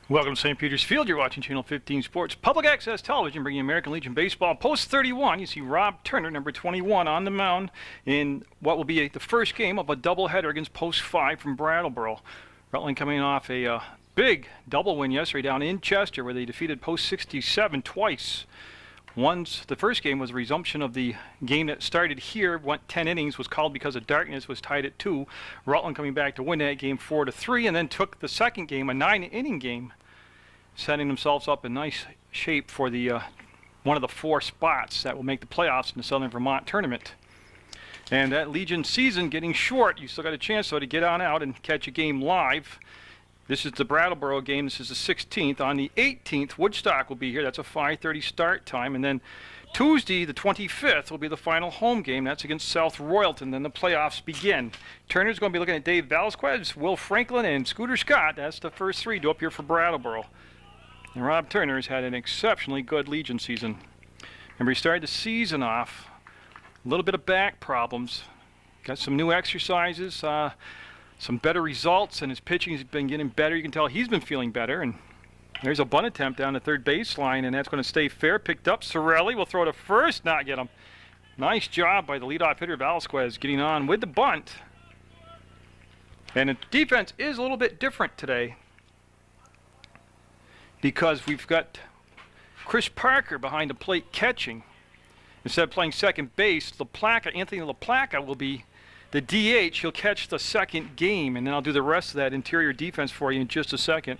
Welcome to St. Peter's Field. You're watching Channel 15 Sports Public Access Television, bringing American Legion Baseball. Post 31, you see Rob Turner, number 21, on the mound in what will be the first game of a doubleheader against Post 5 from Brattleboro. Rutland coming off a big double win yesterday down in Chester, where they defeated Post 67 twice. The first game was a resumption of the game that started here, went 10 innings, was called because of darkness, was tied at 2. Rutland coming back to win that game 4-3, and then took the second game, a 9-inning game, setting themselves up in nice shape for the one of the 4 spots that will make the playoffs in the Southern Vermont tournament. And that Legion season getting short. You still got a chance, though, to get on out and catch a game live. This is the Brattleboro game. This is the 16th. On the 18th, Woodstock will be here. That's a 5:30 start time. And then Tuesday, the 25th, will be the final home game. That's against South Royalton. Then the playoffs begin. Turner's going to be looking at Dave Velasquez, Will Franklin, and Scooter Scott. That's the first 3 to up here for Brattleboro. And Rob Turner has had an exceptionally good Legion season. Remember, he started the season off a little bit of back problems. Got some new exercises, some better results, and his pitching has been getting better. You can tell he's been feeling better. And there's a bunt attempt down the third baseline, and that's going to stay fair. Picked up. Sorelli will throw to first, not get him. Nice job by the leadoff hitter Velasquez getting on with the bunt. And the defense is a little bit different today, because we've got Chris Parker behind the plate catching. Instead of playing second base, Anthony LaPlaca will be the DH. He'll catch the second game, and then I'll do the rest of that interior defense for you in just a second.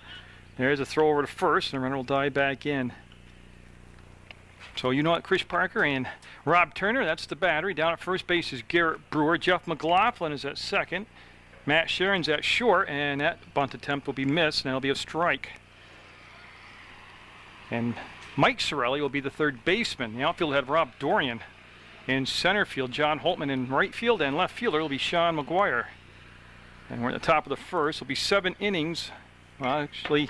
There's a throw over to first, and the runner will dive back in. So you know what, Chris Parker and Rob Turner, that's the battery. Down at first base is Garrett Brewer. Jeff McLaughlin is at second. Matt Sharon's at short, and that bunt attempt will be missed, and that'll be a strike. And Mike Sorelli will be the third baseman. The outfield had Rob Dorian. In center field, John Holtman. In right field and left fielder will be Sean McGuire. And we're at the top of the first. It'll be 7 innings. Well, actually,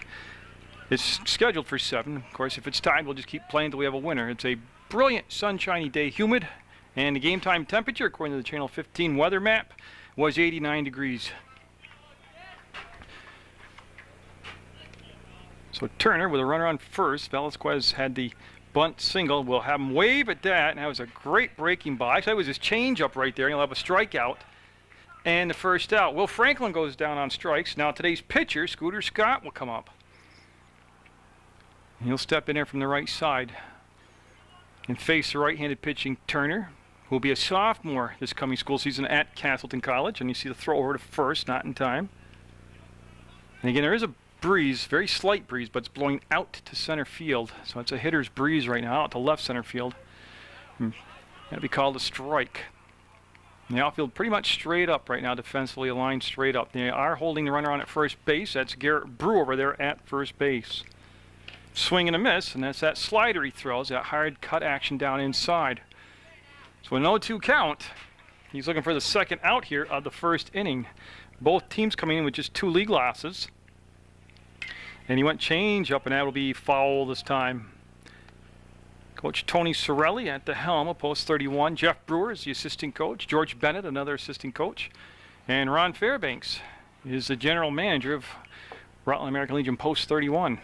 it's scheduled for 7. Of course, if it's tied, we'll just keep playing until we have a winner. It's a brilliant, sunshiny day, humid. And the game time temperature, according to the Channel 15 weather map, was 89 degrees. So Turner with a runner on first. Velasquez had the bunt single. We'll have him wave at that. And that was a great breaking ball. Actually, that was his changeup right there. He'll have a strikeout and the first out. Will Franklin goes down on strikes. Now today's pitcher, Scooter Scott, will come up. He'll step in there from the right side and face the right-handed pitching Turner, who will be a sophomore this coming school season at Castleton College. And you see the throw over to first, not in time. And again, there is a breeze, very slight breeze, but it's blowing out to center field. So it's a hitter's breeze right now out to left center field. That'll be called a strike. And the outfield pretty much straight up right now, defensively aligned straight up. They are holding the runner on at first base. That's Garrett Brewer over there at first base. Swing and a miss, and that's that slider he throws, that hard cut action down inside. So an 0-2 count. He's looking for the second out here of the first inning. Both teams coming in with just 2 league losses. And he went change up, and that will be foul this time. Coach Tony Sorelli at the helm of Post 31. Jeff Brewer is the assistant coach. George Bennett, another assistant coach. And Ron Fairbanks is the general manager of Rutland American Legion Post 31.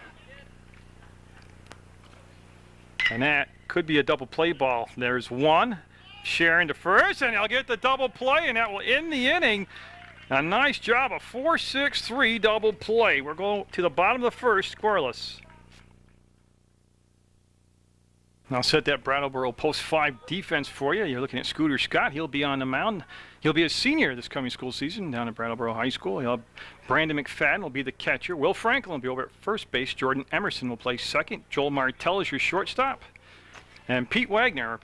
And that could be a double play ball. There's one. Sharon to first, and he'll get the double play, and that will end the inning. A nice job, a 4-6-3 double play. We're going to the bottom of the first, scoreless. I'll set that Brattleboro Post 5 defense for you. You're looking at Scooter Scott. He'll be on the mound. He'll be a senior this coming school season down at Brattleboro High School. He'll have Brandon McFadden will be the catcher. Will Franklin will be over at first base. Jordan Emerson will play second. Joel Martell is your shortstop. And Peter Wagner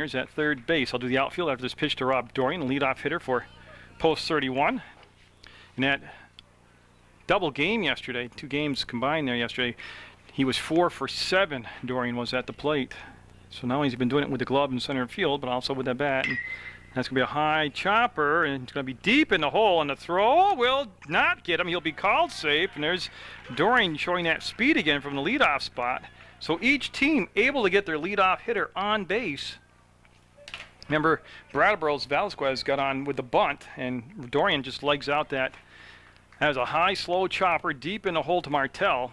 is at third base. I'll do the outfield after this pitch to Rob Dorian, the leadoff hitter for Post 31. In that double game yesterday, 2 games combined there yesterday, he was 4 for 7. Dorian was at the plate. So not only has he been doing it with the glove in center field, but also with the bat. And that's going to be a high chopper, and it's going to be deep in the hole, and the throw will not get him. He'll be called safe, and there's Dorian showing that speed again from the leadoff spot. So each team able to get their leadoff hitter on base. Remember, Brattleboro's Velasquez got on with the bunt, and Dorian just legs out that. That was a high, slow chopper deep in the hole to Martell.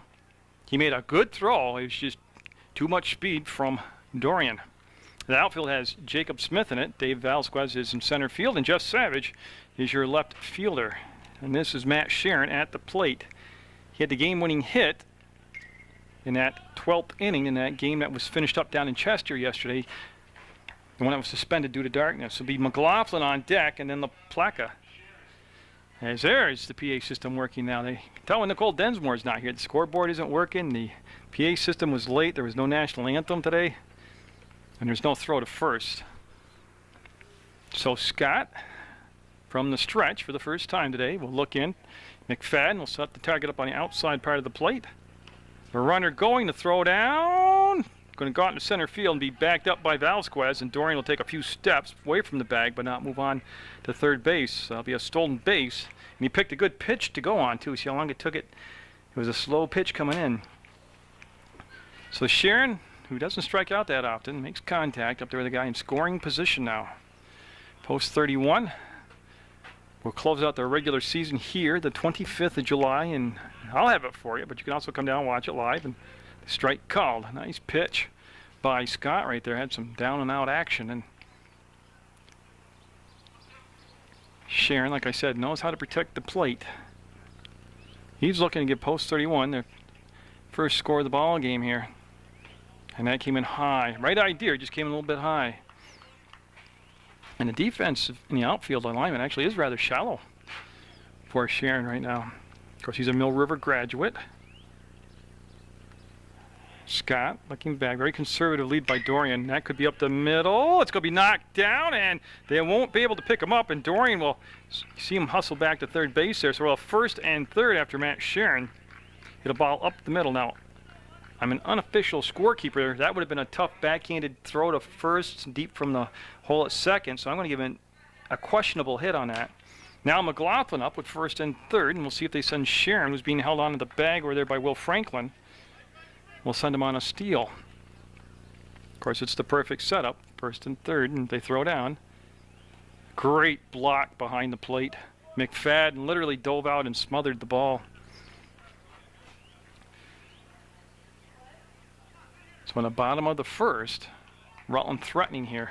he made a good throw. It was just too much speed from Dorian. The outfield has Jacob Smith in it. Dave Vasquez is in center field, and Jeff Savage is your left fielder. And this is Matt Sharon at the plate. He had the game-winning hit in that 12th inning in that game that was finished up down in Chester yesterday. The one that was suspended due to darkness. It'll be McLaughlin on deck, and then LaPlaca. As there is the PA system working now. They can tell when Nicole Densmore's not here. The scoreboard isn't working. The PA system was late. There was no national anthem today. And there's no throw to first. So Scott, from the stretch for the first time today, will look in. McFadden will set the target up on the outside part of the plate. The runner going to throw down. Going to go out into center field and be backed up by Vasquez, and Dorian will take a few steps away from the bag but not move on to third base. That'll be a stolen base. And he picked a good pitch to go on, too. See how long it took it? It was a slow pitch coming in. So Sharon, who doesn't strike out that often, makes contact up there with the guy in scoring position now. Post 31. We'll close out the regular season here, the 25th of July, and I'll have it for you, but you can also come down and watch it live. And strike called. Nice pitch by Scott right there. Had some down and out action. And Sharon, like I said, knows how to protect the plate. He's looking to get post 31, their first score of the ball game here. And that came in high. Right idea, just came in a little bit high. And the defense in the outfield alignment actually is rather shallow for Sharon right now. Of course, he's a Mill River graduate. Scott looking back, very conservative lead by Dorian. That could be up the middle. It's going to be knocked down, and they won't be able to pick him up. And Dorian will see him hustle back to third base there. So we'll have first and third after Matt Sharon. Hit a ball up the middle. Now, I'm an unofficial scorekeeper. That would have been a tough backhanded throw to first, deep from the hole at second. So I'm going to give him a questionable hit on that. Now McLaughlin up with first and third, and we'll see if they send Sharon, who's being held onto the bag over there by Will Franklin. We'll send him on a steal. Of course, it's the perfect setup. First and third, and they throw down. Great block behind the plate. McFadden literally dove out and smothered the ball. So on the bottom of the first, Rutland threatening here.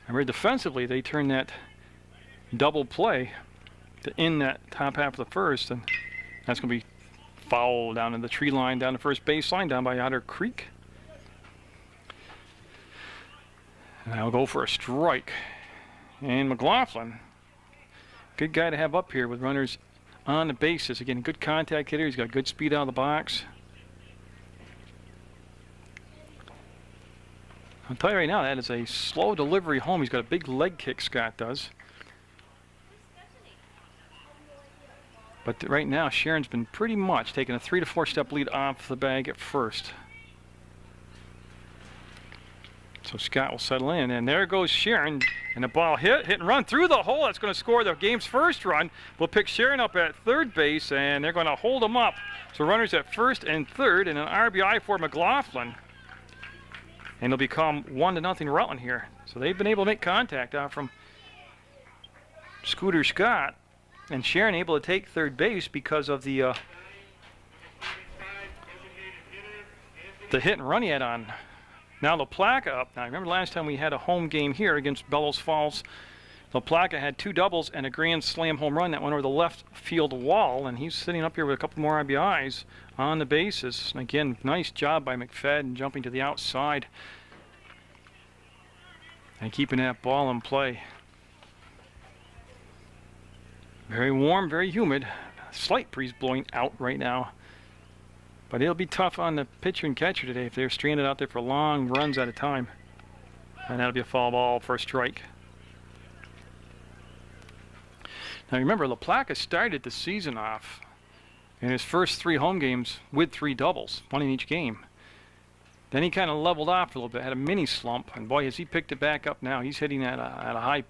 Remember, defensively, they turned that double play to end that top half of the first, and that's going to be foul down in the tree line, down the first baseline, down by Otter Creek. And I'll go for a strike. And McLaughlin, good guy to have up here with runners on the bases. Again, good contact hitter. He's got good speed out of the box. I'll tell you right now, that is a slow delivery home. He's got a big leg kick, Scott does. But right now, Sharon's been pretty much taking a 3 to 4 step lead off the bag at first. So Scott will settle in, and there goes Sharon, and the ball hit and run through the hole. That's going to score the game's first run. We'll pick Sharon up at third base, and they're going to hold him up. So runners at first and third, and an RBI for McLaughlin. And it'll become 1-0 Rutland here. So they've been able to make contact out from Scooter Scott. And Sharon able to take third base because of the hit and run he had on. Now LaPlaca up. Now, I remember last time we had a home game here against Bellows Falls. LaPlaca had 2 doubles and a grand slam home run that went over the left field wall, and he's sitting up here with a couple more RBIs on the bases. And again, nice job by McFadden jumping to the outside and keeping that ball in play. Very warm, very humid. Slight breeze blowing out right now. But it'll be tough on the pitcher and catcher today if they're stranded out there for long runs at a time. And that'll be a foul ball for a strike. Now remember, LaPlaca started the season off in his first 3 home games with 3 doubles, 1 in each game. Then he kind of leveled off a little bit, had a mini slump, and boy, has he picked it back up now. He's hitting at a high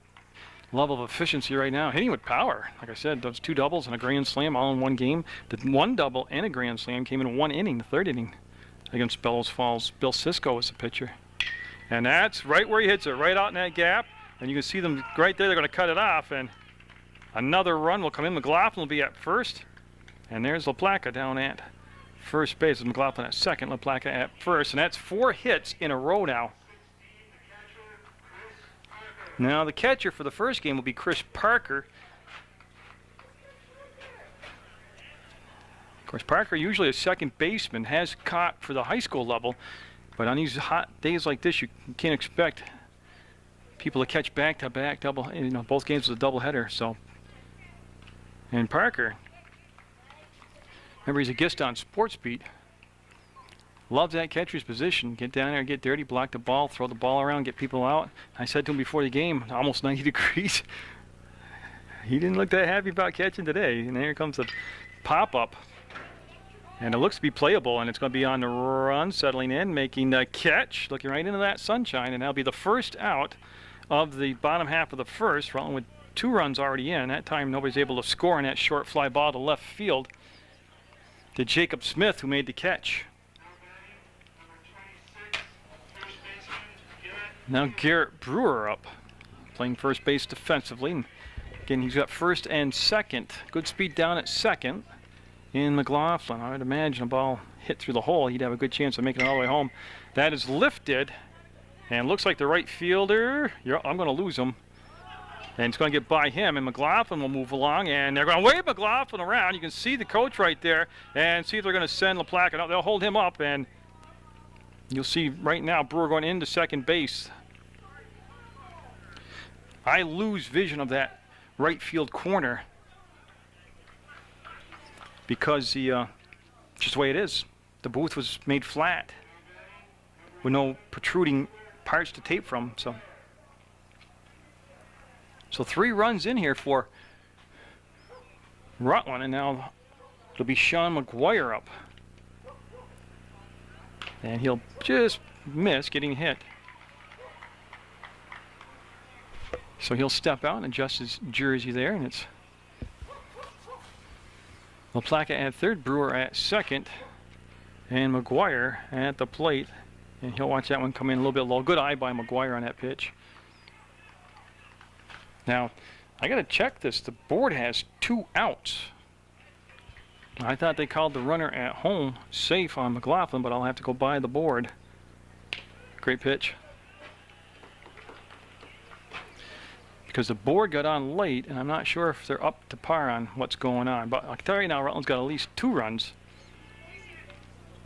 level of efficiency right now, hitting with power. Like I said, those 2 doubles and a grand slam all in one game. The 1 double and a grand slam came in 1 inning, the 3rd inning, against Bellows Falls. Bill Sisko was the pitcher. And that's right where he hits it, right out in that gap. And you can see them right there. They're going to cut it off, and another run will come in. McLaughlin will be at first. And there's LaPlaca down at first base. McLaughlin at second, LaPlaca at first, and that's 4 hits in a row now. Now the catcher for the first game will be Chris Parker. Of course, Parker, usually a second baseman, has caught for the high school level, but on these hot days like this, you can't expect people to catch back-to-back double. You know, both games was a doubleheader. So, and Parker, remember he's a guest on Sports Beat. Loves that catcher's position. Get down there, get dirty, block the ball, throw the ball around, get people out. I said to him before the game, almost 90 degrees. He didn't look that happy about catching today. And here comes a pop-up. And it looks to be playable, and it's going to be on the run, settling in, making the catch, looking right into that sunshine, and that'll be the first out of the bottom half of the first. Rutland with 2 runs already in. That time nobody's able to score on that short fly ball to left field to Jacob Smith, who made the catch. Now Garrett Brewer up, playing first base defensively. And again, he's got first and second. Good speed down at second. In McLaughlin, I would imagine a ball hit through the hole, he'd have a good chance of making it all the way home. That is lifted, and looks like the right fielder. I'm going to lose him, and it's going to get by him. And McLaughlin will move along, and they're going to wave McLaughlin around. You can see the coach right there, and see if they're going to send LaPlaca out. They'll hold him up, and you'll see right now Brewer going into second base. I lose vision of that right field corner, because just the way it is. The booth was made flat with no protruding parts to tape from. So 3 runs in here for Rutland, and now it'll be Sean McGuire up. And he'll just miss getting hit. So he'll step out and adjust his jersey there, and it's LaPlaca at third, Brewer at second, and McGuire at the plate. And he'll watch that one come in a little bit low. Good eye by McGuire on that pitch. Now, I got to check this. The board has 2 outs. I thought they called the runner at home safe on McLaughlin, but I'll have to go by the board. Great pitch. Because the board got on late, and I'm not sure if they're up to par on what's going on. But I can tell you now, Rutland's got at least 2 runs.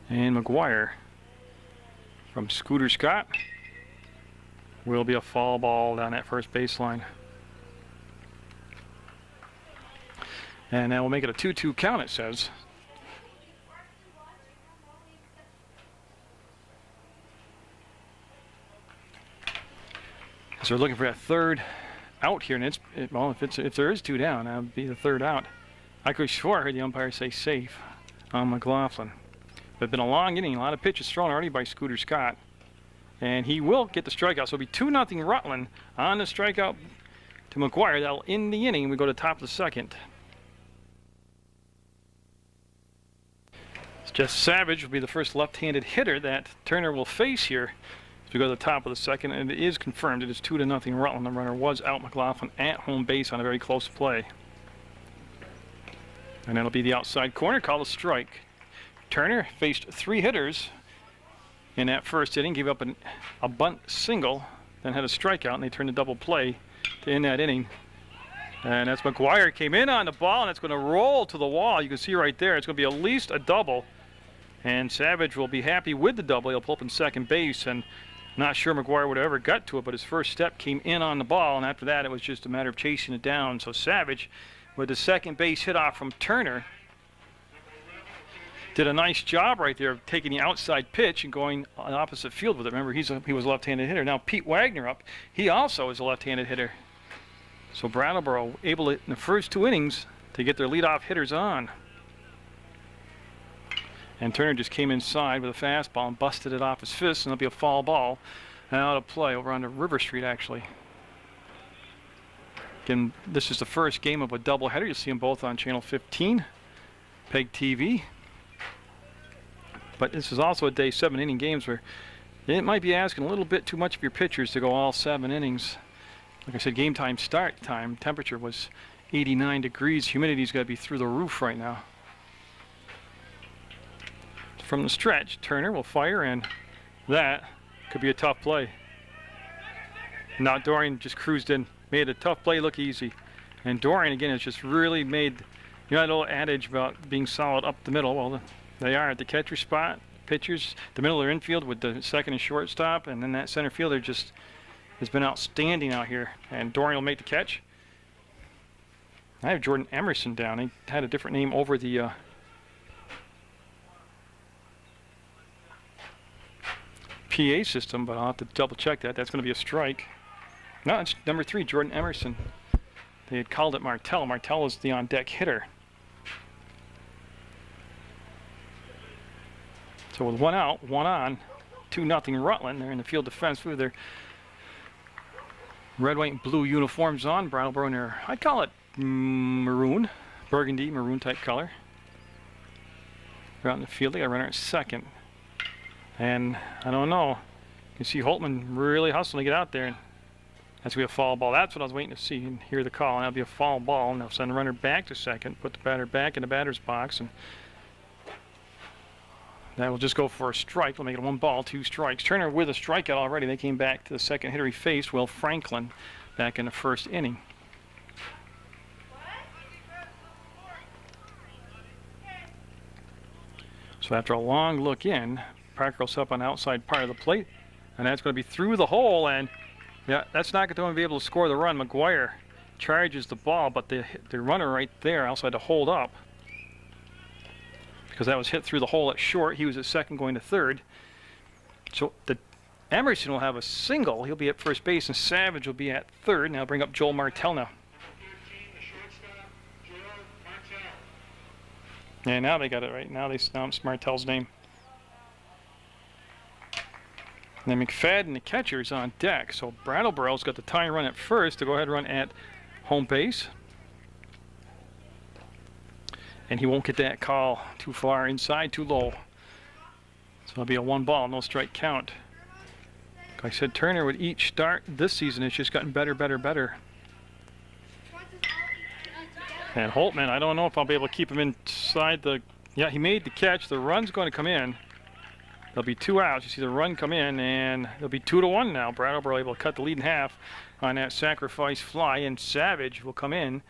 And McGuire from Scooter Scott will be a foul ball down that first baseline. And that will make it a 2-2 count, it says. So we're looking for that third out here, and if there is 2 down, that would be the third out. I could swear I heard the umpire say safe on McLaughlin. But it's been a long inning, a lot of pitches thrown already by Scooter Scott, and he will get the strikeout. So it'll be 2-0 Rutland on the strikeout to McGuire. That'll end the inning. We go to the top of the second. Jeff Savage will be the first left-handed hitter that Turner will face here. We go to the top of the second, and it is confirmed. It is 2-0 Rutland. The runner was out. McLaughlin at home base on a very close play. And that'll be the outside corner, called a strike. Turner faced 3 hitters in that first inning, gave up a bunt single, then had a strikeout, and they turned a double play to end that inning. And that's McGuire came in on the ball, and it's going to roll to the wall. You can see right there, it's going to be at least a double. And Savage will be happy with the double. He'll pull up in second base, and not sure McGuire would have ever got to it, but his first step came in on the ball, and after that it was just a matter of chasing it down. So Savage, with the second base hit off from Turner, did a nice job right there of taking the outside pitch and going on opposite field with it. Remember, he was a left-handed hitter. Now Pete Wagner up, he also is a left-handed hitter. So Brattleboro able to, in the first 2 innings, to get their leadoff hitters on. And Turner just came inside with a fastball and busted it off his fist, and it'll be a foul ball out of play over on the River Street, actually. Again, this is the first game of a doubleheader. You'll see them both on Channel 15, PEGTV. But this is also a day 7 inning games where it might be asking a little bit too much of your pitchers to go all 7 innings. Like I said, game time start time, temperature was 89 degrees. Humidity's got to be through the roof right now. from the stretch. Turner will fire, and that could be a tough play. Now Dorian just cruised in, made a tough play look easy. And Dorian, again, has just really made, you know, that old adage about being solid up the middle. Well, they are at the catcher spot. Pitchers, the middle of their infield with the second and shortstop, and then that center fielder just has been outstanding out here. And Dorian will make the catch. I have Jordan Emerson down. He had a different name over the PA system, but I'll have to double check that. That's going to be a strike. No, it's number 3, Jordan Emerson. They had called it Martell. Martell is the on-deck hitter. So with 1 out, 1 on, 2-0 Rutland. They're in the field defense with their red, white, and blue uniforms on. Brattleboro in their, I'd call it maroon, burgundy, maroon type color. They're out in the field. They got a runner at second. And I don't know. You can see Holtman really hustling to get out there. That's going to be a foul ball. That's what I was waiting to see and hear the call. And that'll be a foul ball. And they'll send the runner back to second, put the batter back in the batter's box, and that will just go for a strike. They'll make it 1 ball, 2 strikes. Turner with a strikeout already. They came back to the second hitter he faced, Will Franklin, back in the first inning. So after a long look in, Parker will set up on the outside part of the plate, and that's going to be through the hole, and yeah, that's not going to be able to score the run. McGuire charges the ball, but the runner right there also had to hold up because that was hit through the hole at short. He was at second going to third. So Emerson will have a single. He'll be at first base, and Savage will be at third. Now bring up Joel Martell now. And now they got it right. Now they announced Martell's name. And then McFadden, the catcher, is on deck. So Brattleboro's got the tying run at first to go ahead and run at home base. And he won't get that call too far inside, too low. So it'll be a 1 ball, no strike count. Like I said, Turner with each start this season has just gotten better, better, better. And Holtman, I don't know if I'll be able to keep him inside the... Yeah, he made the catch. The run's going to come in. There'll be 2 outs. You see the run come in, and there'll be 2-1 now. Brattleboro able to cut the lead in half on that sacrifice fly, and Savage will come in.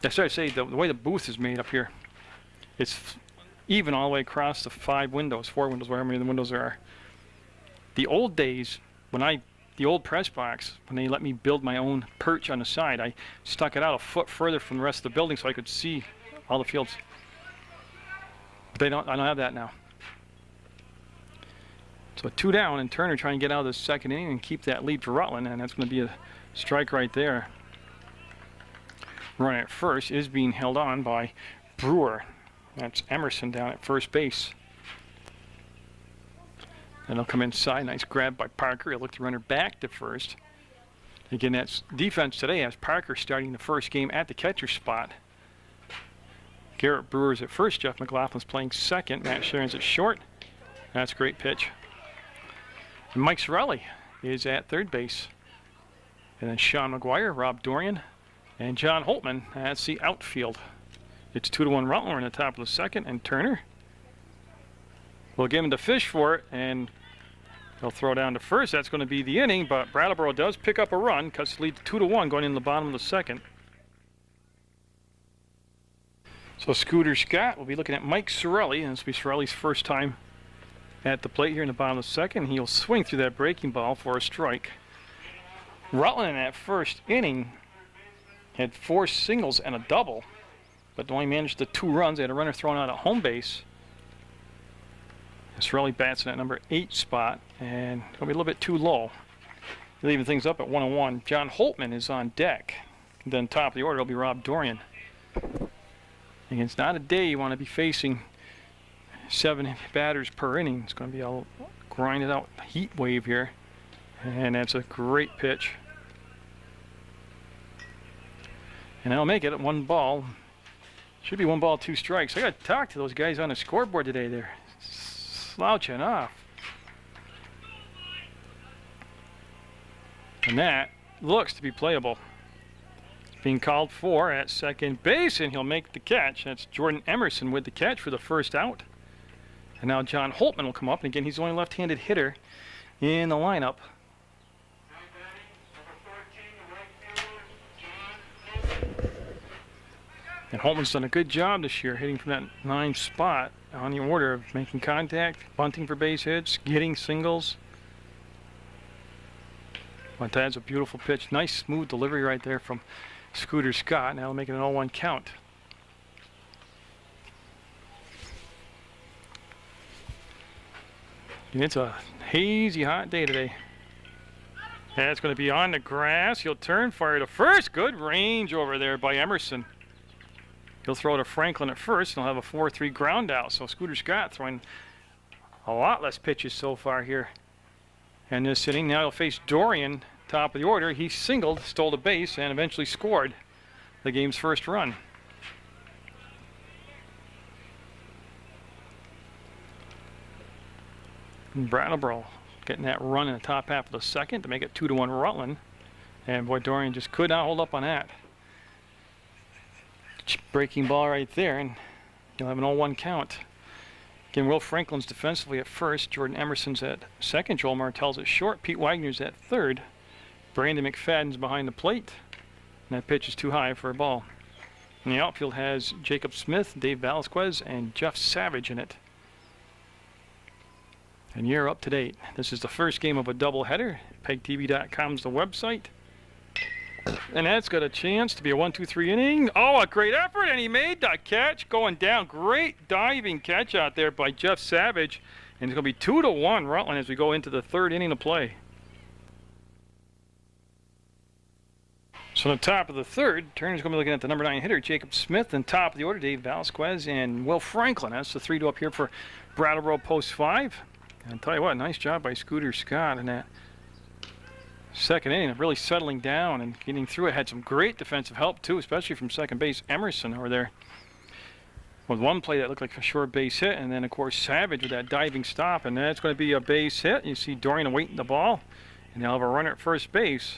I started to say the way the booth is made up here, it's even all the way across the 4 windows, wherever many of the windows there are. The old days, the old press box, when they let me build my own perch on the side, I stuck it out a foot further from the rest of the building so I could see all the fields. But I don't have that now. So 2 down, and Turner trying to get out of the second inning and keep that lead for Rutland, and that's going to be a strike right there. Runner at first is being held on by Brewer. That's Emerson down at first base. And he'll come inside. Nice grab by Parker. He'll look the runner back to first. Again, that's defense today as Parker starting the first game at the catcher spot. Garrett Brewer's at first. Jeff McLaughlin's playing second. Matt Sharon's at short. That's a great pitch. And Mike Sorelli is at third base. And then Sean McGuire, Rob Dorian, and John Holtman. That's the outfield. It's 2-1 Rutland. We're in the top of the second, and Turner will give him the fish for it, and he'll throw down to first. That's going to be the inning, but Brattleboro does pick up a run, cuts the lead to 2-1 going in the bottom of the second. So Scooter Scott will be looking at Mike Sorelli, and this will be Sorelli's first time at the plate here in the bottom of the second. He'll swing through that breaking ball for a strike. Rutland in that first inning had 4 singles and a double, but only managed the 2 runs. They had a runner thrown out at home base. Sorelli bats in that number 8 spot, and it'll be a little bit too low. Leaving things up at 1-1. John Holtman is on deck. Then top of the order will be Rob Dorian. Again, it's not a day you want to be facing 7 batters per inning. It's going to be a grinded out heat wave here, and that's a great pitch. And I'll make it at 1 ball. Should be 1 ball, 2 strikes. I got to talk to those guys on the scoreboard today. They're slouching off. And that looks to be playable. being called for at second base, and he'll make the catch. That's Jordan Emerson with the catch for the first out. And now John Holtman will come up, and again, he's the only left-handed hitter in the lineup. And Holtman's done a good job this year, hitting from that 9th spot on the order of making contact, bunting for base hits, getting singles. But that's a beautiful pitch. Nice smooth delivery right there from Scooter Scott. Now making an 0-1 count. And it's a hazy, hot day today. That's going to be on the grass. He'll turn, fire to first. Good range over there by Emerson. He'll throw to Franklin at first, and he'll have a 4-3 ground out. So Scooter Scott throwing a lot less pitches so far here in this inning. Now he'll face Dorian, top of the order. He singled, stole the base, and eventually scored the game's first run. And Brattleboro getting that run in the top half of the second to make it 2-1 Rutland. And boy, Dorian just could not hold up on that. Breaking ball right there, and you'll have an 0-1 count. Again, Will Franklin's defensively at first. Jordan Emerson's at second. Joel Martell's at short. Pete Wagner's at third. Brandon McFadden's behind the plate. And that pitch is too high for a ball. And the outfield has Jacob Smith, Dave Velasquez, and Jeff Savage in it. And you're up to date. This is the first game of a doubleheader. PEGTV.com's the website. And that's got a chance to be a 1-2-3 inning. Oh, a great effort, and he made that catch going down. Great diving catch out there by Jeff Savage. And it's going to be 2-1 Rutland as we go into the third inning of play. So on the top of the third, Turner's going to be looking at the number 9 hitter, Jacob Smith, and top of the order, Dave Velasquez and Will Franklin. That's the 3-2 up here for Brattleboro post 5. And I'll tell you what, nice job by Scooter Scott in that second inning of really settling down and getting through it. Had some great defensive help too, especially from second base Emerson over there with one play that looked like a short base hit, and then of course Savage with that diving stop, and that's going to be a base hit. You see Dorian awaiting the ball, and they'll have a runner at first base.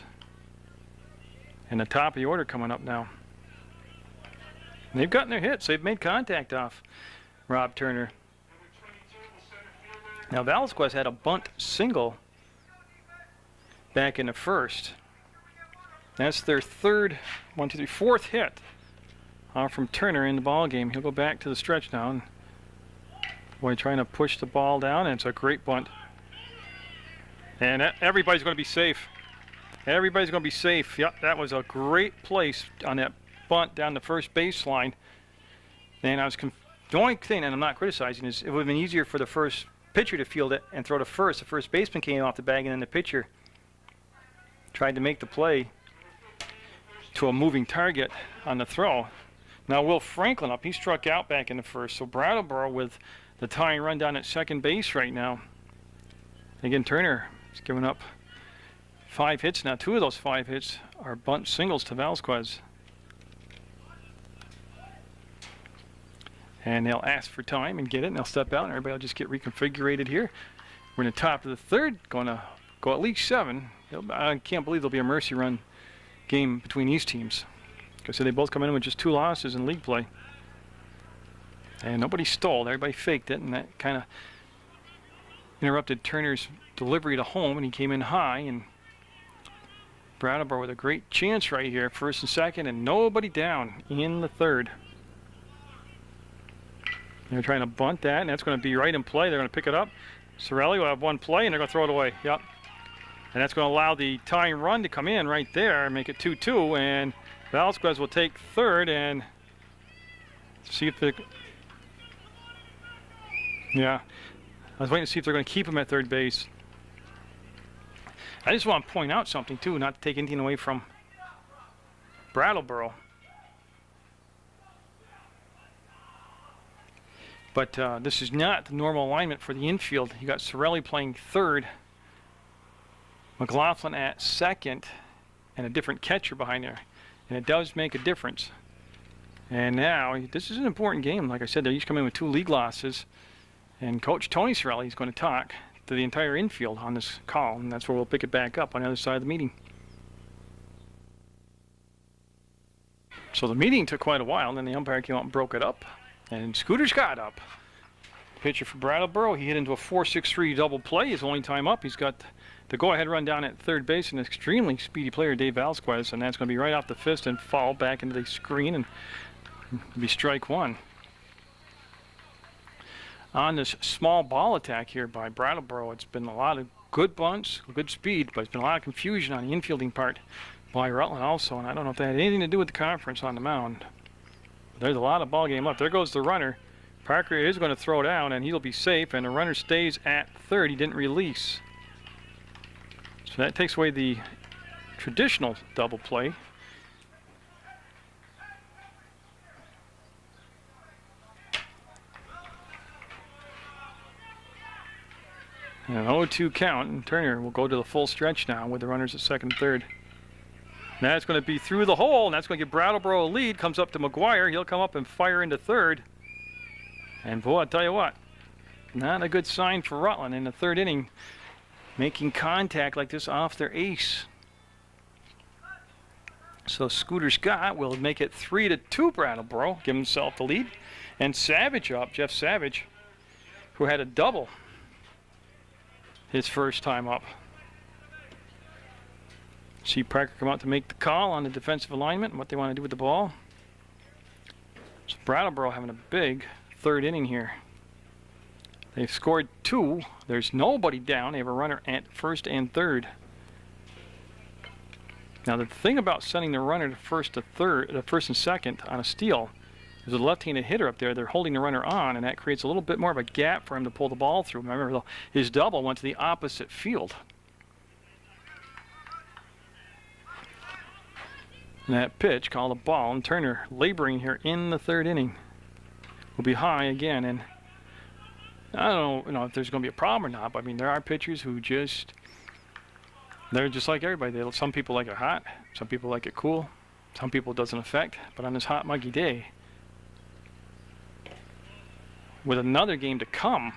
And the top of the order coming up now. And they've gotten their hits. They've made contact off Rob Turner. Now Velasquez had a bunt single back in the first. That's their fourth hit from Turner in the ball game. He'll go back to the stretch now. And boy, trying to push the ball down, and it's a great bunt. And everybody's going to be safe. Everybody's going to be safe. Yep, that was a great place on that bunt down the first baseline. And the only thing, and I'm not criticizing, is it would have been easier for the first pitcher to field it and throw to first. The first baseman came off the bag, and then the pitcher tried to make the play to a moving target on the throw. Now Will Franklin up. He struck out back in the first. So Brattleboro with the tying run down at second base right now. Again, Turner is giving up 5 hits now. 2 of those 5 hits are bunt singles to Velasquez. And they'll ask for time and get it, and they'll step out, and everybody will just get reconfigured here. We're in the top of the third, going to go at least 7. I can't believe there'll be a mercy run game between these teams, because they both come in with just 2 losses in league play. And nobody stole. Everybody faked it, and that kind of interrupted Turner's delivery to home, and he came in high, and Brattleboro with a great chance right here, first and second, and nobody down in the third. They're trying to bunt that, and that's going to be right in play. They're going to pick it up. Sorelli will have one play, and they're going to throw it away. Yep. And that's going to allow the tying run to come in right there and make it 2-2. And Velasquez will take third and see if they... Yeah. I was waiting to see if they're going to keep him at third base. I just want to point out something, too, not to take anything away from Brattleboro. But this is not the normal alignment for the infield. You got Sorelli playing third, McLaughlin at second, and a different catcher behind there. And it does make a difference. And now, this is an important game. Like I said, they each come in with 2 league losses. And Coach Tony Sorelli is going to talk to the entire infield on this call, and that's where we'll pick it back up on the other side of the meeting. So the meeting took quite a while, and then the umpire came out and broke it up, and Scooter Scott up. Pitcher for Brattleboro, he hit into a 4-6-3 double play. His only time up. He's got the go-ahead run down at third base, an extremely speedy player, Dave Valsquez, and that's going to be right off the fist and fall back into the screen, and be strike one. On this small ball attack here by Brattleboro, it's been a lot of good bunts, good speed, but it's been a lot of confusion on the infielding part by Rutland also, and I don't know if that had anything to do with the conference on the mound. There's a lot of ball game left. There goes the runner. Parker is going to throw down, and he'll be safe, and the runner stays at third. He didn't release. So that takes away the traditional double play. And an 0-2 count, and Turner will go to the full stretch now with the runners at second and third. And that's going to be through the hole, and that's going to give Brattleboro a lead. Comes up to McGuire. He'll come up and fire into third. And boy, I'll tell you what, not a good sign for Rutland in the third inning, making contact like this off their ace. So Scooter Scott will make it 3-2 Brattleboro, give himself the lead. And Savage up, Jeff Savage, who had a double his first time up. See Parker come out to make the call on the defensive alignment and what they want to do with the ball. So Brattleboro having a big third inning here. They've scored 2. There's nobody down. They have a runner at first and third. Now the thing about sending the runner to first and second on a steal is a left-handed hitter up there. They're holding the runner on, and that creates a little bit more of a gap for him to pull the ball through. Remember, his double went to the opposite field. And that pitch called a ball, and Turner laboring here in the third inning will be high again. And I don't know if there's going to be a problem or not, but I mean, there are pitchers who they're just like everybody. Some people like it hot, some people like it cool, some people it doesn't affect. But on this hot, muggy day, with another game to come,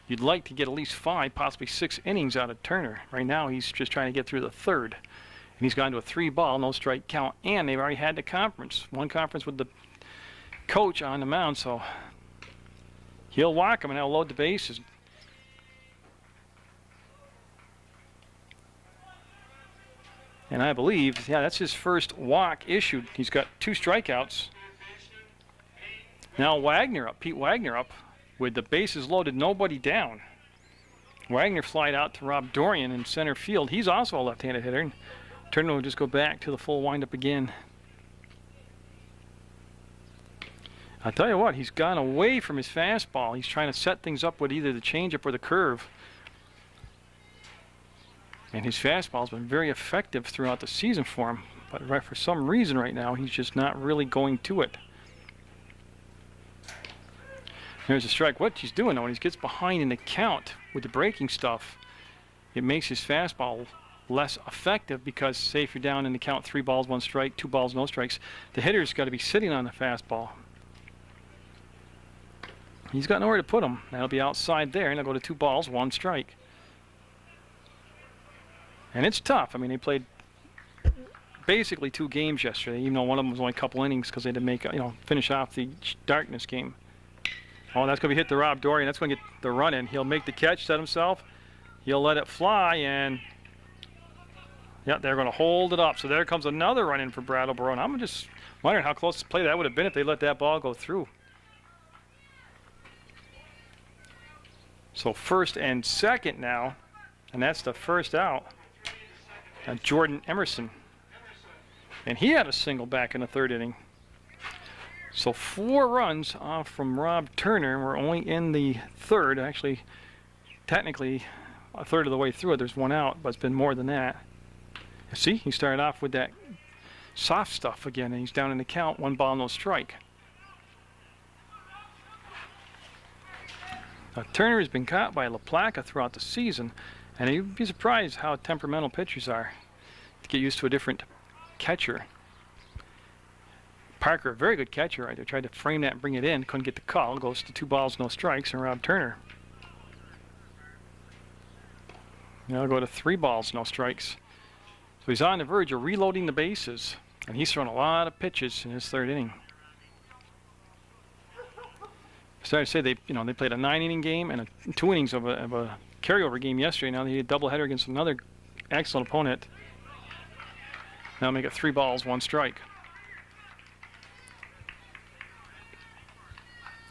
you'd like to get at least 5, possibly 6 innings out of Turner. Right now, he's just trying to get through the third. And he's gone to a 3-ball, no strike count, and they've already had the one conference with the coach on the mound, so he'll walk him and he'll load the bases. And I believe, yeah, that's his first walk issued. He's got 2 strikeouts. Now Pete Wagner up with the bases loaded, nobody down. Wagner flied out to Rob Dorian in center field. He's also a left-handed hitter. And Turner will just go back to the full windup again. I'll tell you what, he's gone away from his fastball. He's trying to set things up with either the changeup or the curve. And his fastball's been very effective throughout the season for him. But for some reason right now, he's just not really going to it. There's a strike. What he's doing, though, when he gets behind in the count with the breaking stuff, it makes his fastball less effective because, say, if you're down in the count 3 balls, 1 strike, 2 balls, no strikes, the hitter's got to be sitting on the fastball. He's got nowhere to put him. That'll be outside there, and he'll go to 2 balls, 1 strike. And it's tough. I mean, they played basically 2 games yesterday, even though one of them was only a couple innings because they had to make, finish off the darkness game. Oh, that's going to be hit to Rob Dorian. That's going to get the run in. He'll make the catch, set himself. He'll let it fly, and yeah, they're going to hold it up. So there comes another run in for Brattleboro, and I'm just wondering how close to play that would have been if they let that ball go through. So first and second now, and that's the first out. Jordan Emerson. And he had a single back in the third inning. So 4 runs off from Rob Turner. We're only in the third. Actually, technically, a third of the way through it. There's 1 out, but it's been more than that. See, he started off with that soft stuff again, and he's down in the count, 1 ball, no strike. Now, Turner has been caught by LaPlaca throughout the season, and you'd be surprised how temperamental pitchers are to get used to a different catcher. Parker, a very good catcher right there, tried to frame that and bring it in, couldn't get the call, goes to 2 balls, no strikes, and Rob Turner. Now go to 3 balls, no strikes. So he's on the verge of reloading the bases. And he's thrown a lot of pitches in his third inning. Sorry to say they played a 9-inning game and 2 innings of a carryover game yesterday. Now they need a doubleheader against another excellent opponent. Now make it 3 balls, 1 strike.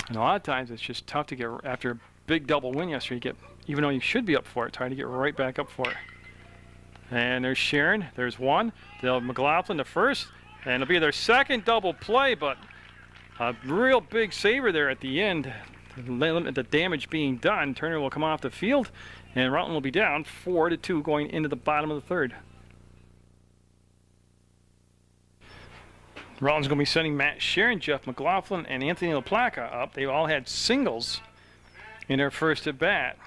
And a lot of times it's just tough to get after a big double win yesterday. Even though you should be up for it, try to get right back up for it. And there's Sharon. There's 1. They'll McLaughlin to first, and it'll be their second double play, but a real big saver there at the end to limit the damage being done. Turner will come off the field, and Rutland will be down 4-2 going into the bottom of the third. Rutland's going to be sending Matt Sharon, Jeff McLaughlin, and Anthony LaPlaca up. They all had singles in their first at bat.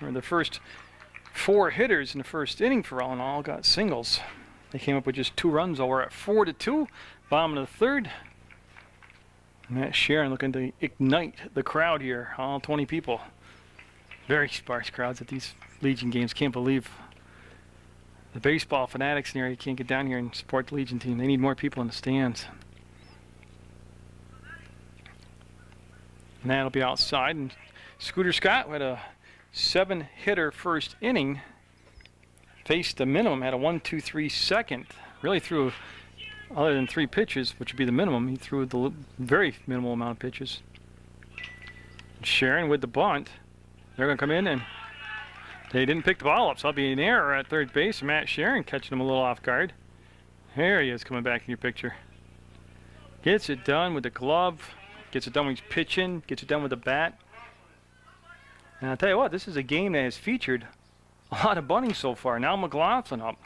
Or the first 4 hitters in the first inning for Rutland all got singles. They came up with just 2 runs over at 4-2. Bottom of the third. Matt Sharon looking to ignite the crowd here. All 20 people. Very sparse crowds at these Legion games. Can't believe the baseball fanatics in the area can't get down here and support the Legion team. They need more people in the stands. And that'll be outside. And Scooter Scott had a 7-hitter first inning. Faced the minimum, had a 1-2-3 second. Really threw, other than 3 pitches, which would be the minimum, he threw the very minimal amount of pitches. Sharon with the bunt. They're going to come in, and they didn't pick the ball up, so that'll be an error at third base. Matt Sharon catching him a little off guard. There he is coming back in your picture. Gets it done with the glove. Gets it done when he's pitching. Gets it done with the bat. And I'll tell you what, this is a game that has featured a lot of bunting so far. Now McLaughlin up.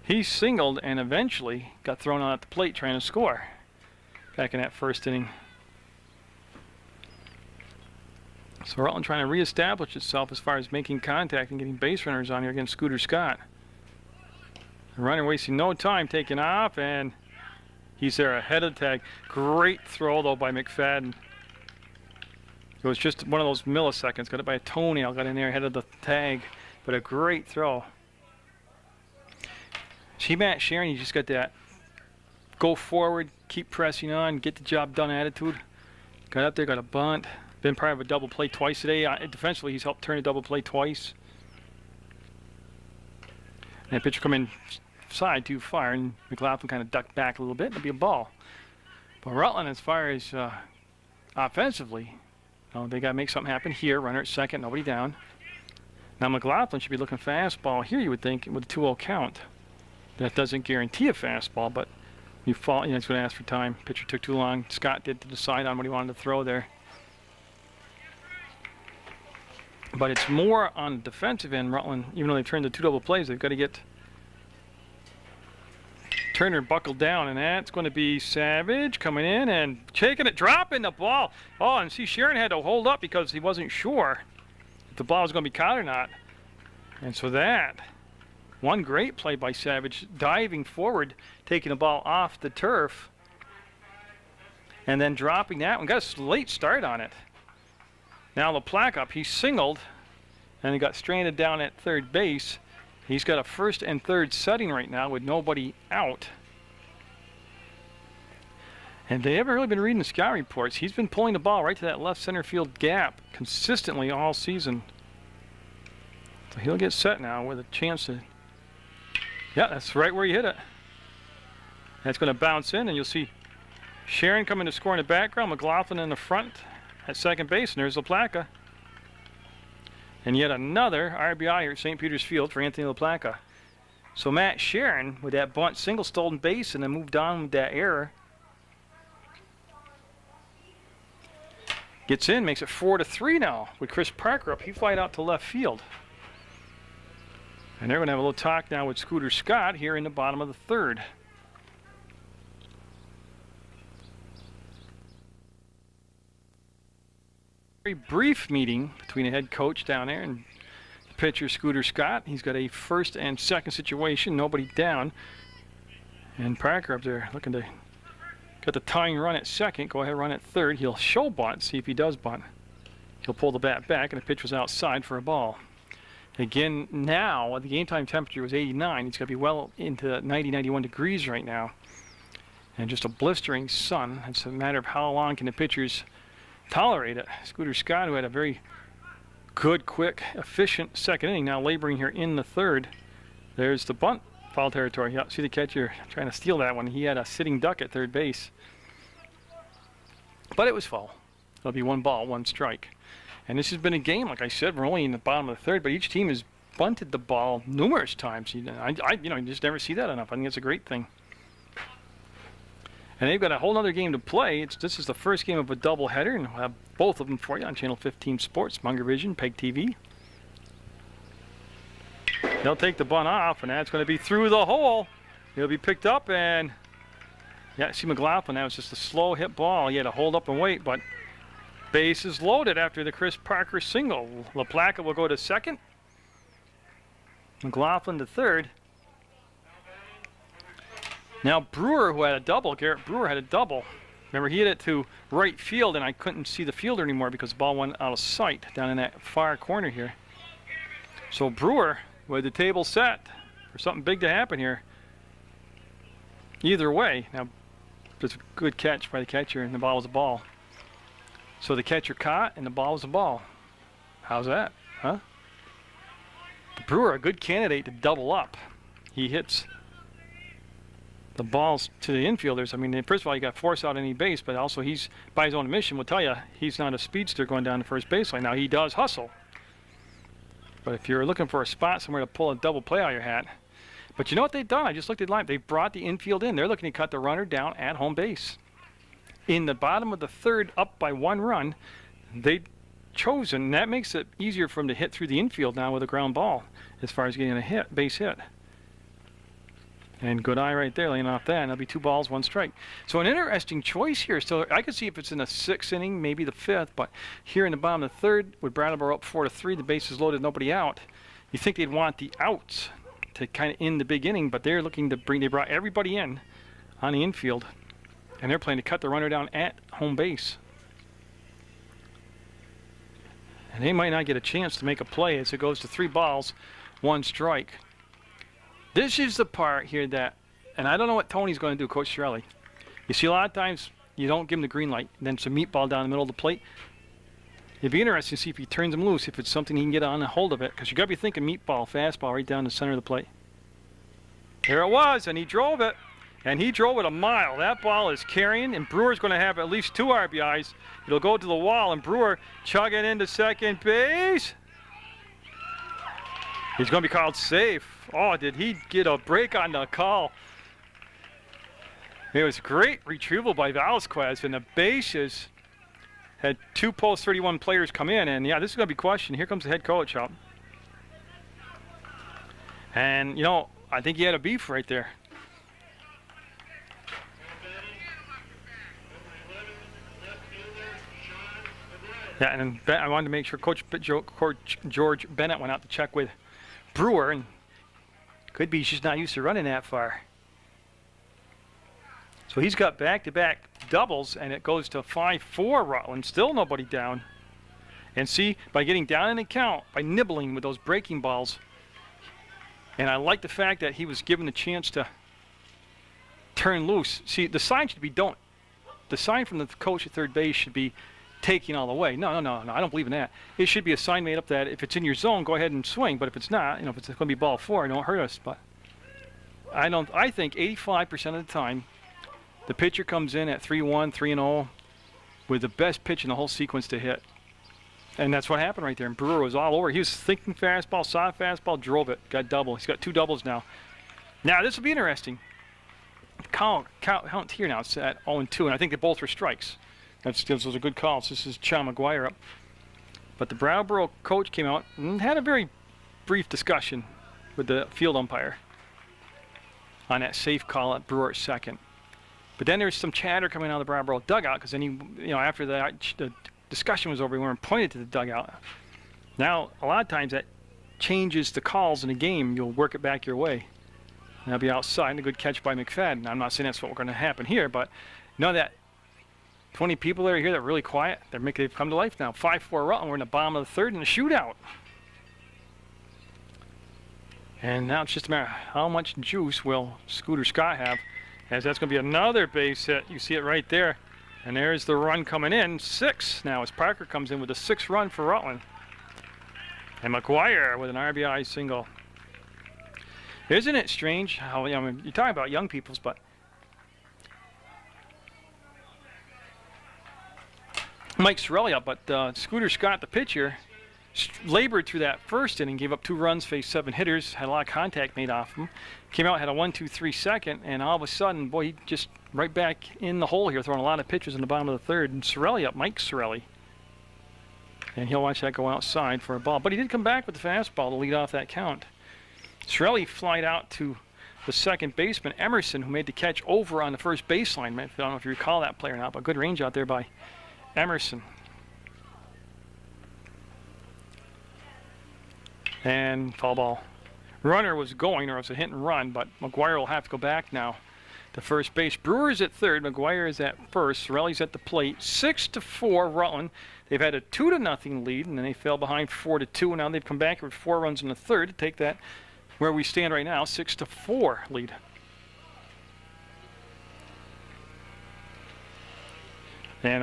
He singled and eventually got thrown out at the plate trying to score back in that first inning. So Rutland trying to reestablish itself as far as making contact and getting base runners on here against Scooter Scott. The runner wasting no time taking off, and he's there ahead of the tag. Great throw though by McFadden. It was just one of those milliseconds. Got it by a toenail. Got in there ahead of the tag. But a great throw. See Matt Sharon, you just got that go forward, keep pressing on, get the job done attitude. Got up there, got a bunt. Been part of a double play twice today. Defensively, he's helped turn a double play twice. And that pitcher come inside too far, and McLaughlin kind of ducked back a little bit. It'll be a ball. But Rutland, as far as offensively, they got to make something happen here. Runner at second, nobody down. Now McLaughlin should be looking fastball here, you would think, with a 2-0 count. That doesn't guarantee a fastball, but you fall. It's going to ask for time. Pitcher took too long. Scott did to decide on what he wanted to throw there. But it's more on the defensive end. Rutland, even though they've turned the 2 double plays, they've got to get Turner buckled down, and that's going to be Savage coming in and taking it, dropping the ball. Oh, and see, Sharon had to hold up because he wasn't sure if the ball was going to be caught or not. And so that one great play by Savage, diving forward, taking the ball off the turf, and then dropping that one. Got a late start on it. Now LaPlaca up, he singled, and he got stranded down at third base. He's got a first and third setting right now with nobody out. And they haven't really been reading the scout reports. He's been pulling the ball right to that left center field gap consistently all season. So he'll get set now with a chance to, yeah, that's right where he hit it. That's going to bounce in, and you'll see Sharon coming to score in the background, McLaughlin in the front at second base, and there's LaPlaca. And yet another RBI here at St. Peter's Field for Anthony LaPlaca. So Matt Sharon with that bunt single stolen base and then moved on with that error. Gets in, makes it 4-3 now with Chris Parker up. He flied out to left field. And they're going to have a little talk now with Scooter Scott here in the bottom of the third. Very brief meeting between the head coach down there and the pitcher Scooter Scott. He's got a first and second situation, nobody down. And Parker up there looking to got the tying run at second, go ahead run at third. He'll show bunt, see if he does bunt. He'll pull the bat back, and the pitch was outside for a ball. Again, now the game time temperature was 89. It's going to be well into 90, 91 degrees right now. And just a blistering sun. It's a matter of how long can the pitchers tolerate it. Scooter Scott, who had a very good, quick, efficient second inning, now laboring here in the third. There's the bunt, foul territory. Yeah, see the catcher trying to steal that one. He had a sitting duck at third base. But it was foul. It'll be 1 ball, 1 strike. And this has been a game, like I said, we're only in the bottom of the third, but each team has bunted the ball numerous times. You just never see that enough. I think it's a great thing. And they've got a whole other game to play. This is the first game of a doubleheader, and we'll have both of them for you on Channel 15 Sports, Munger Vision, PEGTV. They'll take the bunt off, and that's going to be through the hole. It'll be picked up, and yeah, see McLaughlin, that was just a slow hit ball. He had to hold up and wait, but base is loaded after the Chris Parker single. LaPlaca will go to second. McLaughlin to third. Now Brewer, who had a double, Garrett Brewer had a double. Remember, he hit it to right field, and I couldn't see the fielder anymore because the ball went out of sight down in that far corner here. So Brewer, with the table set for something big to happen here. Either way, now it's a good catch by the catcher, and the ball was a ball. So the catcher caught, and the ball was a ball. How's that, huh? Brewer, a good candidate to double up. He hits the balls to the infielders. I mean, first of all, you got force out any base, but also he's, by his own admission, will tell you he's not a speedster going down the first baseline. Now, he does hustle. But if you're looking for a spot somewhere to pull a double play out of your hat. But you know what they've done? I just looked at the line. They've brought the infield in. They're looking to cut the runner down at home base. In the bottom of the third, up by 1 run, they've chosen, that makes it easier for them to hit through the infield now with a ground ball as far as getting a base hit. And good eye right there, laying off that, and that'll be 2 balls, 1 strike. So an interesting choice here. So I could see if it's in the 6th inning, maybe the 5th, but here in the bottom of the third, with Brattleboro up 4-3, the bases loaded, nobody out. You think they'd want the outs to kind of end the big inning, but they're looking to they brought everybody in on the infield, and they're playing to cut the runner down at home base. And they might not get a chance to make a play as it goes to 3 balls, 1 strike. This is the part here that, and I don't know what Tony's going to do, Coach Shirelli. You see, a lot of times you don't give him the green light, and then it's a meatball down the middle of the plate. It'd be interesting to see if he turns him loose, if it's something he can get on a hold of it, because you got to be thinking meatball, fastball right down the center of the plate. There it was, and he drove it, and he drove it a mile. That ball is carrying, and Brewer's going to have at least 2 RBIs. It'll go to the wall, and Brewer chugging into second base. He's going to be called safe. Oh, did he get a break on the call? It was great retrieval by Velasquez, and the bases had 2 post 31 players come in, and yeah, this is going to be questioned. Here comes the head coach out. And, you know, I think he had a beef right there. Yeah, and I wanted to make sure Coach George Bennett went out to check with Brewer, and could be he's just not used to running that far. So he's got back-to-back doubles, and it goes to 5-4 Rutland. Still nobody down. And see, by getting down in the count, by nibbling with those breaking balls, and I like the fact that he was given the chance to turn loose. See, the sign should be don't. The sign from the coach at third base should be taking all the way. No, I don't believe in that. It should be a sign made up that if it's in your zone, go ahead and swing. But if it's not, you know, if it's going to be ball 4, don't hurt us. But I think 85% of the time, the pitcher comes in at 3-1, 3-0, with the best pitch in the whole sequence to hit. And that's what happened right there. And Brewer was all over. He was thinking fastball, saw a fastball, drove it, got double. He's got 2 doubles now. Now this will be interesting. Count here now. It's at 0-2, and I think they both were strikes. Those are good calls. This is Chow McGuire up. But the Brattleboro coach came out and had a very brief discussion with the field umpire on that safe call at Brewer at second. But then there's some chatter coming out of the Brattleboro dugout, because then after the discussion was over, he went and pointed to the dugout. Now, a lot of times that changes the calls in a game. You'll work it back your way. And that'll be outside, and a good catch by McFadden. I'm not saying that's what's going to happen here, but know that 20 people that are here that are really quiet, they've come to life now. 5-4 Rutland. We're in the bottom of the third in the shootout. And now it's just a matter of how much juice will Scooter Scott have, as that's going to be another base hit. You see it right there. And there's the run coming in. 6 now as Parker comes in with a 6th run for Rutland. And McGuire with an RBI single. Isn't it strange how, I mean, you're talking about young peoples, but Mike Sorelli up, but Scooter Scott, the pitcher, labored through that first inning, gave up 2 runs, faced 7 hitters, had a lot of contact made off him. Came out, had a 1-2-3 second, and all of a sudden, boy, he just right back in the hole here, throwing a lot of pitches in the bottom of the 3rd. And Sorelli up, Mike Sorelli. And he'll watch that go outside for a ball. But he did come back with the fastball to lead off that count. Sorelli flied out to the second baseman, Emerson, who made the catch over on the first baseline. I don't know if you recall that play or not, but good range out there by Emerson. And foul ball. Runner was going, or it was a hit and run, but McGuire will have to go back now to first base. Brewer's at 3rd, McGuire is at 1st, Sorelli's at the plate. 6-4 Rutland. They've had a 2-0 lead, and then they fell behind 4-2, and now they've come back with 4 runs in the 3rd to take that where we stand right now, 6-4 lead. And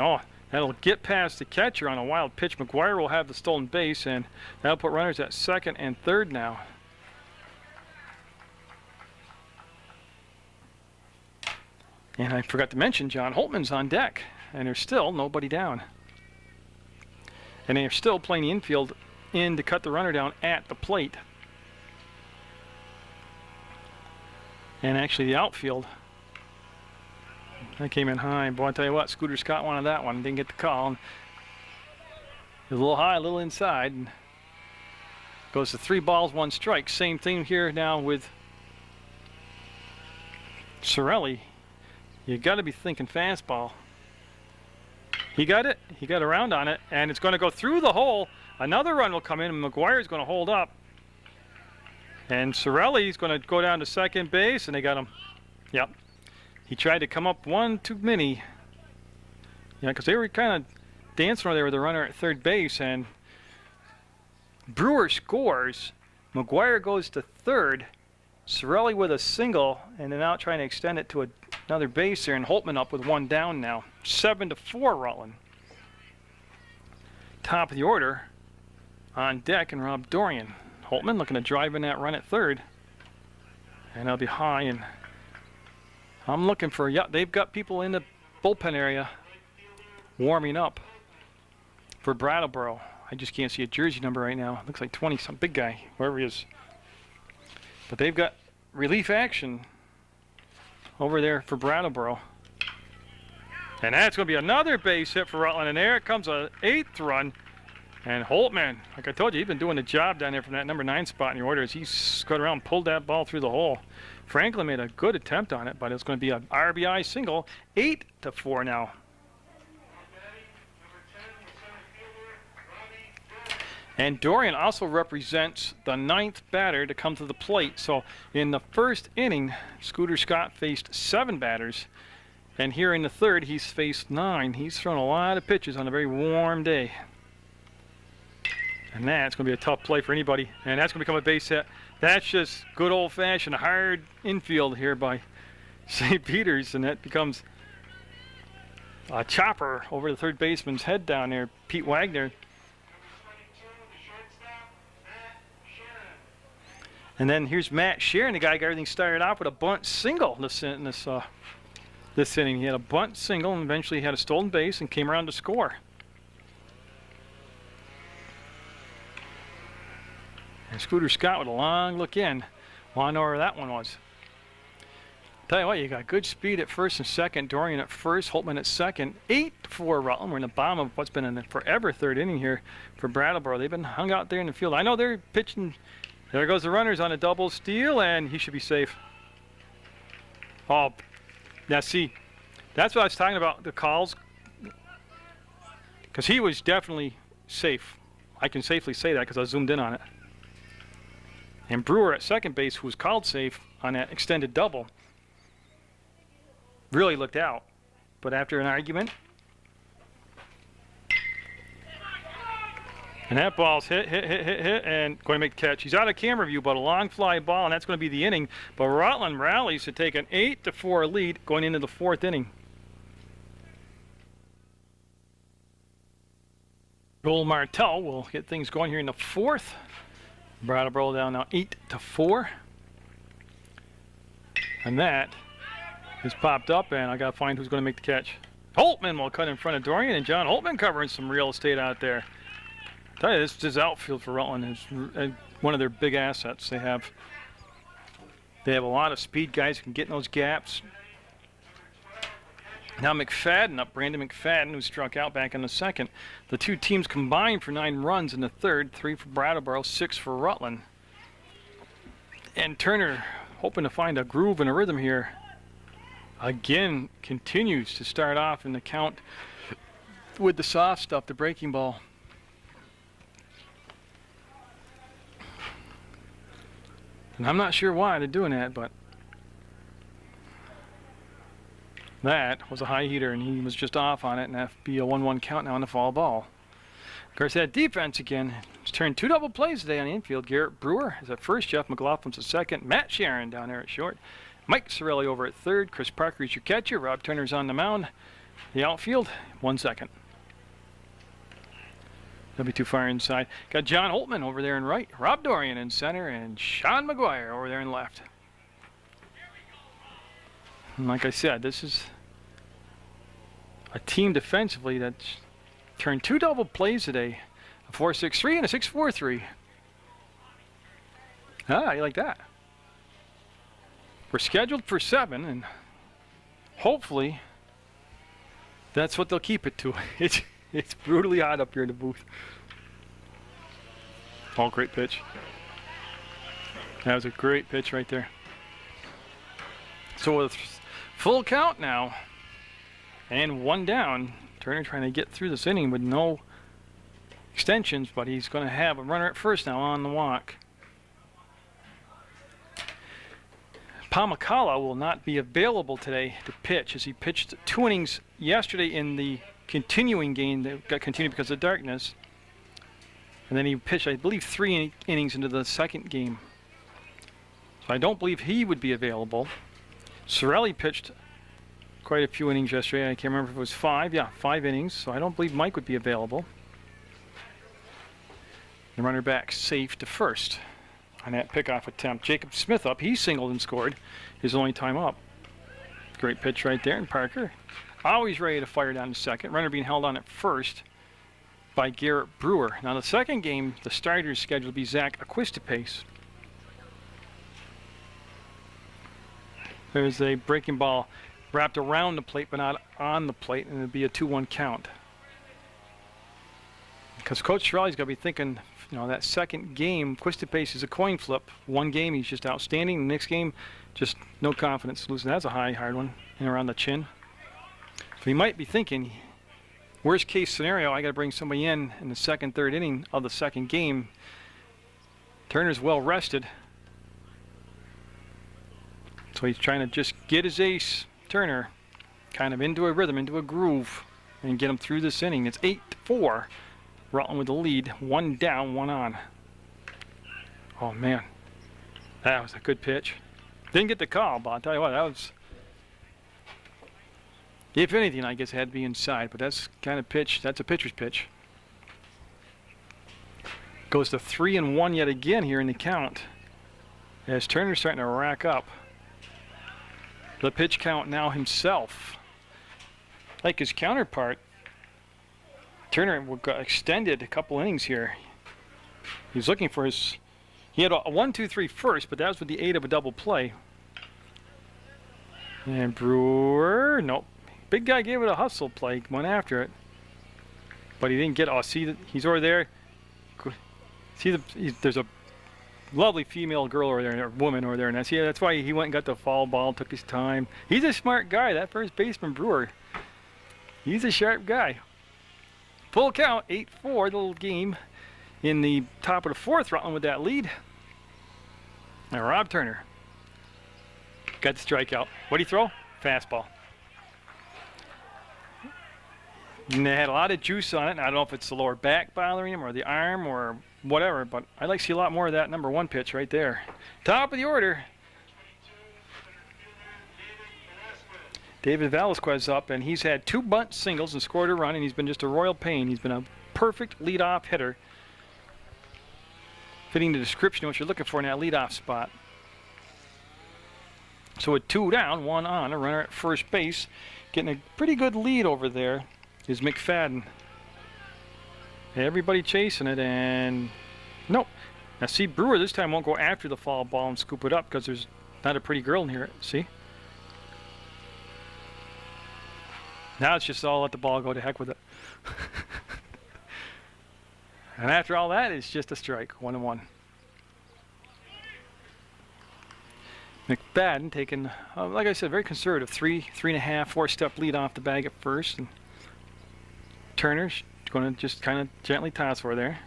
that'll get past the catcher on a wild pitch. McGuire will have the stolen base, and that'll put runners at 2nd and 3rd now. And I forgot to mention John Holtman's on deck, and there's still nobody down. And they are still playing the infield in to cut the runner down at the plate. And actually the outfield, that came in high. Boy, I tell you what, Scooter Scott wanted that one, didn't get the call. And it was a little high, a little inside, and goes to 3 balls, 1 strike. Same thing here now with Sorelli. You got to be thinking fastball. He got it. He got around on it, and it's going to go through the hole. Another run will come in, and McGuire's going to hold up. And Sorelli's going to go down to second base, and they got him. Yep. He tried to come up one too many. Yeah, because they were kind of dancing over there with the runner at third base, and Brewer scores. McGuire goes to third. Sorelli with a single, and then out trying to extend it to another base there, and Holtman up with 1 down now. 7-4 Rutland. Top of the order on deck, and Rob Dorian. Holtman looking to drive in that run at third, and they'll be high. And I'm looking for, yeah, they've got people in the bullpen area warming up for Brattleboro. I just can't see a jersey number right now. Looks like 20, some big guy, whoever he is. But they've got relief action over there for Brattleboro. And that's going to be another base hit for Rutland. And there comes a 8th run. And Holtman, like I told you, he's been doing the job down there from that number 9 spot in the order as he's got around and pulled that ball through the hole. Franklin made a good attempt on it, but it's going to be an RBI single. 8-4 now. And Dorian also represents the 9th batter to come to the plate. So in the first inning, Scooter Scott faced 7 batters. And here in the third, he's faced 9. He's thrown a lot of pitches on a very warm day. And that's going to be a tough play for anybody. And that's going to become a base hit. That's just good old-fashioned hard infield here by St. Peter's. And that becomes a chopper over the third baseman's head down there, Pete Wagner. And then here's Matt Sharon, the guy got everything started off with a bunt single this inning. He had a bunt single and eventually had a stolen base and came around to score. And Scooter Scott with a long look in. Want to know where that one was. Tell you what, you got good speed at first and second. Dorian at first, Holtman at second. 8-4 Rutland. We're in the bottom of what's been a forever third inning here for Brattleboro. They've been hung out there in the field. I know they're pitching. There goes the runners on a double steal, and he should be safe. Oh, now see, that's what I was talking about, the calls. Because he was definitely safe. I can safely say that because I zoomed in on it. And Brewer at second base, who was called safe on that extended double, really looked out. But after an argument, And that ball's hit, and going to make the catch. He's out of camera view, but a long fly ball, and that's going to be the inning. But Rutland rallies to take an 8-4 lead going into the 4th inning. Joel Martell will get things going here in the 4th. Brattleboro down now 8-4. And that has popped up, and I got to find who's going to make the catch. Holtman will cut in front of Dorian, and John Holtman covering some real estate out there. I tell you, this outfield for Rutland is one of their big assets. They have a lot of speed guys who can get in those gaps. Now McFadden up, Brandon McFadden, who struck out back in the 2nd. The two teams combined for 9 runs in the 3rd, 3 for Brattleboro, 6 for Rutland. And Turner, hoping to find a groove and a rhythm here, again continues to start off in the count with the soft stuff, the breaking ball. And I'm not sure why they're doing that, but that was a high heater, and he was just off on it, and that'd be a 1-1 count now on the foul ball. Of course, that defense again has turned 2 double plays today on the infield. Garrett Brewer is at first, Jeff McLaughlin's at second, Matt Sharon down there at short, Mike Sorelli over at third, Chris Parker is your catcher, Rob Turner's on the mound. The outfield, 1 second. That'll be too far inside. Got John Holtman over there in right, Rob Dorian in center, and Sean McGuire over there in left. And like I said, this is a team defensively that's turned 2 double plays today, a 4-6-3 and a 6-4-3. Ah, you like that? We're scheduled for 7, and hopefully that's what they'll keep it to. It's brutally hot up here in the booth. Oh, great pitch. That was a great pitch right there. So with full count now and 1 down, Turner trying to get through this inning with no extensions, but he's going to have a runner at first now on the walk. Pamakala will not be available today to pitch, as he pitched 2 innings yesterday in the continuing game that got continued because of darkness. And then he pitched, I believe, 3 innings into the 2nd game. So I don't believe he would be available. Sorelli pitched quite a few innings yesterday. I can't remember if it was 5. Yeah, 5 innings. So I don't believe Mike would be available. The runner back safe to first on that pickoff attempt. Jacob Smith up. He singled and scored his only time up. Great pitch right there. And Parker always ready to fire down to second. Runner being held on at first by Garrett Brewer. Now the 2nd game, the starter's scheduled to be Zach Aquistapace. There's a breaking ball wrapped around the plate but not on the plate, and it'll be a 2-1 count. Because Coach Sorelli's got to be thinking, you know, that 2nd game, Aquistapace is a coin flip. 1 game, he's just outstanding. The next game, just no confidence. Losing, that's a hard one, and around the chin. So he might be thinking, worst case scenario, I got to bring somebody in the 2nd, 3rd inning of the 2nd game. Turner's well rested. So he's trying to just get his ace, Turner, kind of into a rhythm, into a groove, and get him through this inning. It's 8-4. Rutland with the lead. 1 down, 1 on. Oh, man. That was a good pitch. Didn't get the call, but I'll tell you what, that was... If anything, I guess it had to be inside, but that's kind of pitch. That's a pitcher's pitch. Goes to 3-1 yet again here in the count, as Turner's starting to rack up the pitch count now himself. Like his counterpart, Turner got extended a couple innings here. He's looking for his... He had a 1-2-3 first, but that was with the 8 of a double play. And Brewer, nope. Big guy gave it a hustle play, went after it, but he didn't get. Oh, see that he's over there. See there's a lovely female girl over there, or woman over there, and that's why he went and got the foul ball, took his time. He's a smart guy, that first baseman Brewer. He's a sharp guy. Full count, 8-4, the little game in the top of the 4th, Rutland with that lead. Now Rob Turner got the strikeout. What'd he throw? Fastball. And they had a lot of juice on it. And I don't know if it's the lower back bothering him or the arm or whatever, but I'd like to see a lot more of that number 1 pitch right there. Top of the order. David Velasquez up, and he's had 2 bunt singles and scored a run, and he's been just a royal pain. He's been a perfect leadoff hitter. Fitting the description of what you're looking for in that leadoff spot. So with 2 down, 1 on, a runner at first base, getting a pretty good lead over there is McFadden. Everybody chasing it, and nope. Now see, Brewer this time won't go after the foul ball and scoop it up because there's not a pretty girl in here. See? Now it's just all let the ball go, to heck with it. And after all that, it's just a strike, 1-1. McFadden taking, like I said, very conservative, 3.5, 4-step lead off the bag at first. And Turner's going to just kind of gently toss for there.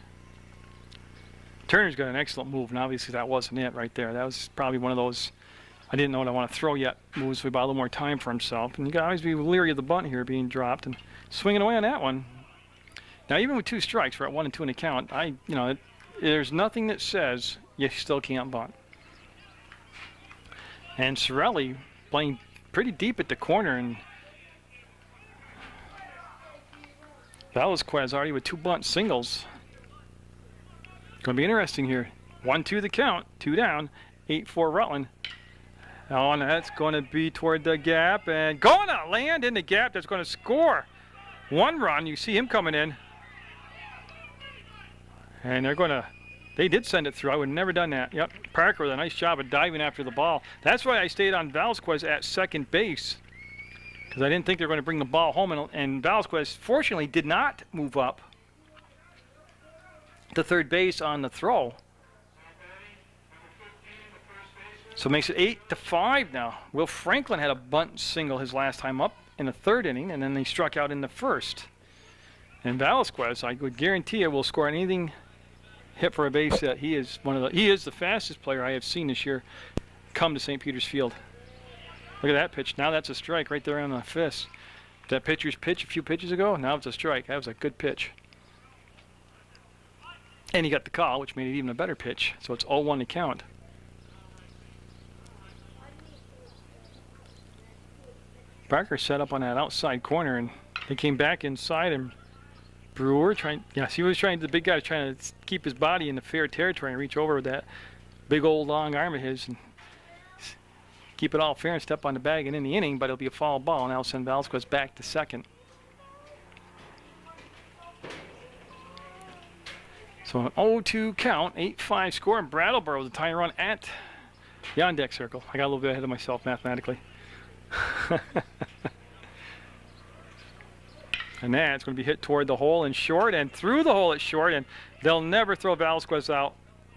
Turner's got an excellent move, and obviously that wasn't it right there. That was probably one of those I didn't know what I want to throw yet moves. We bought a little more time for himself. And you got to always be leery of the bunt here being dropped and swinging away on that one. Now, even with 2 strikes, we're at 1 and 2 in the count. There's nothing that says you still can't bunt. And Sorelli playing pretty deep at the corner, and Velasquez already with 2 bunt singles. Going to be interesting here. 1-2 the count, 2 down, 8-4 Rutland. Oh, and that's going to be toward the gap, and going to land in the gap. That's going to score 1 run. You see him coming in. And they did send it through. I would have never done that. Yep, Parker with a nice job of diving after the ball. That's why I stayed on Velasquez at second base, because I didn't think they were going to bring the ball home. And Velasquez, fortunately, did not move up to third base on the throw. So it makes it 8-5 now. Will Franklin had a bunt single his last time up in the 3rd inning, and then he struck out in the 1st. And Velasquez, I would guarantee you, will score anything hit for a base hit. He is the fastest player I have seen this year come to St. Peter's Field. Look at that pitch. Now that's a strike right there on the fist. That pitcher's pitch a few pitches ago, now it's a strike. That was a good pitch. And he got the call, which made it even a better pitch. So it's 0-1 to count. Parker set up on that outside corner, and they came back inside, and Brewer the big guy was trying to keep his body in the fair territory and reach over with that big old long arm of his and keep it all fair and step on the bag and in the inning, but it'll be a foul ball, and that'll send Velasquez back to second. So an 0-2 count, 8-5 score, and Brattleboro the tying run at the on-deck circle. I got a little bit ahead of myself mathematically. And that's going to be hit toward the hole and short and through the hole at short, and they'll never throw Velasquez out.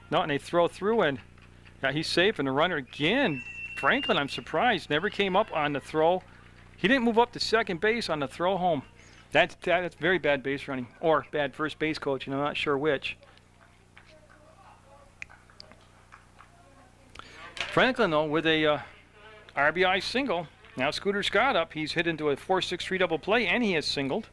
No, and they throw through, and yeah, he's safe, and the runner again, Franklin, I'm surprised, never came up on the throw. He didn't move up to second base on the throw home. That's very bad base running, or bad first base coaching, I'm not sure which. Franklin, though, with a RBI single. Now Scooter Scott up. He's hit into a 4-6-3 double play, and he has singled.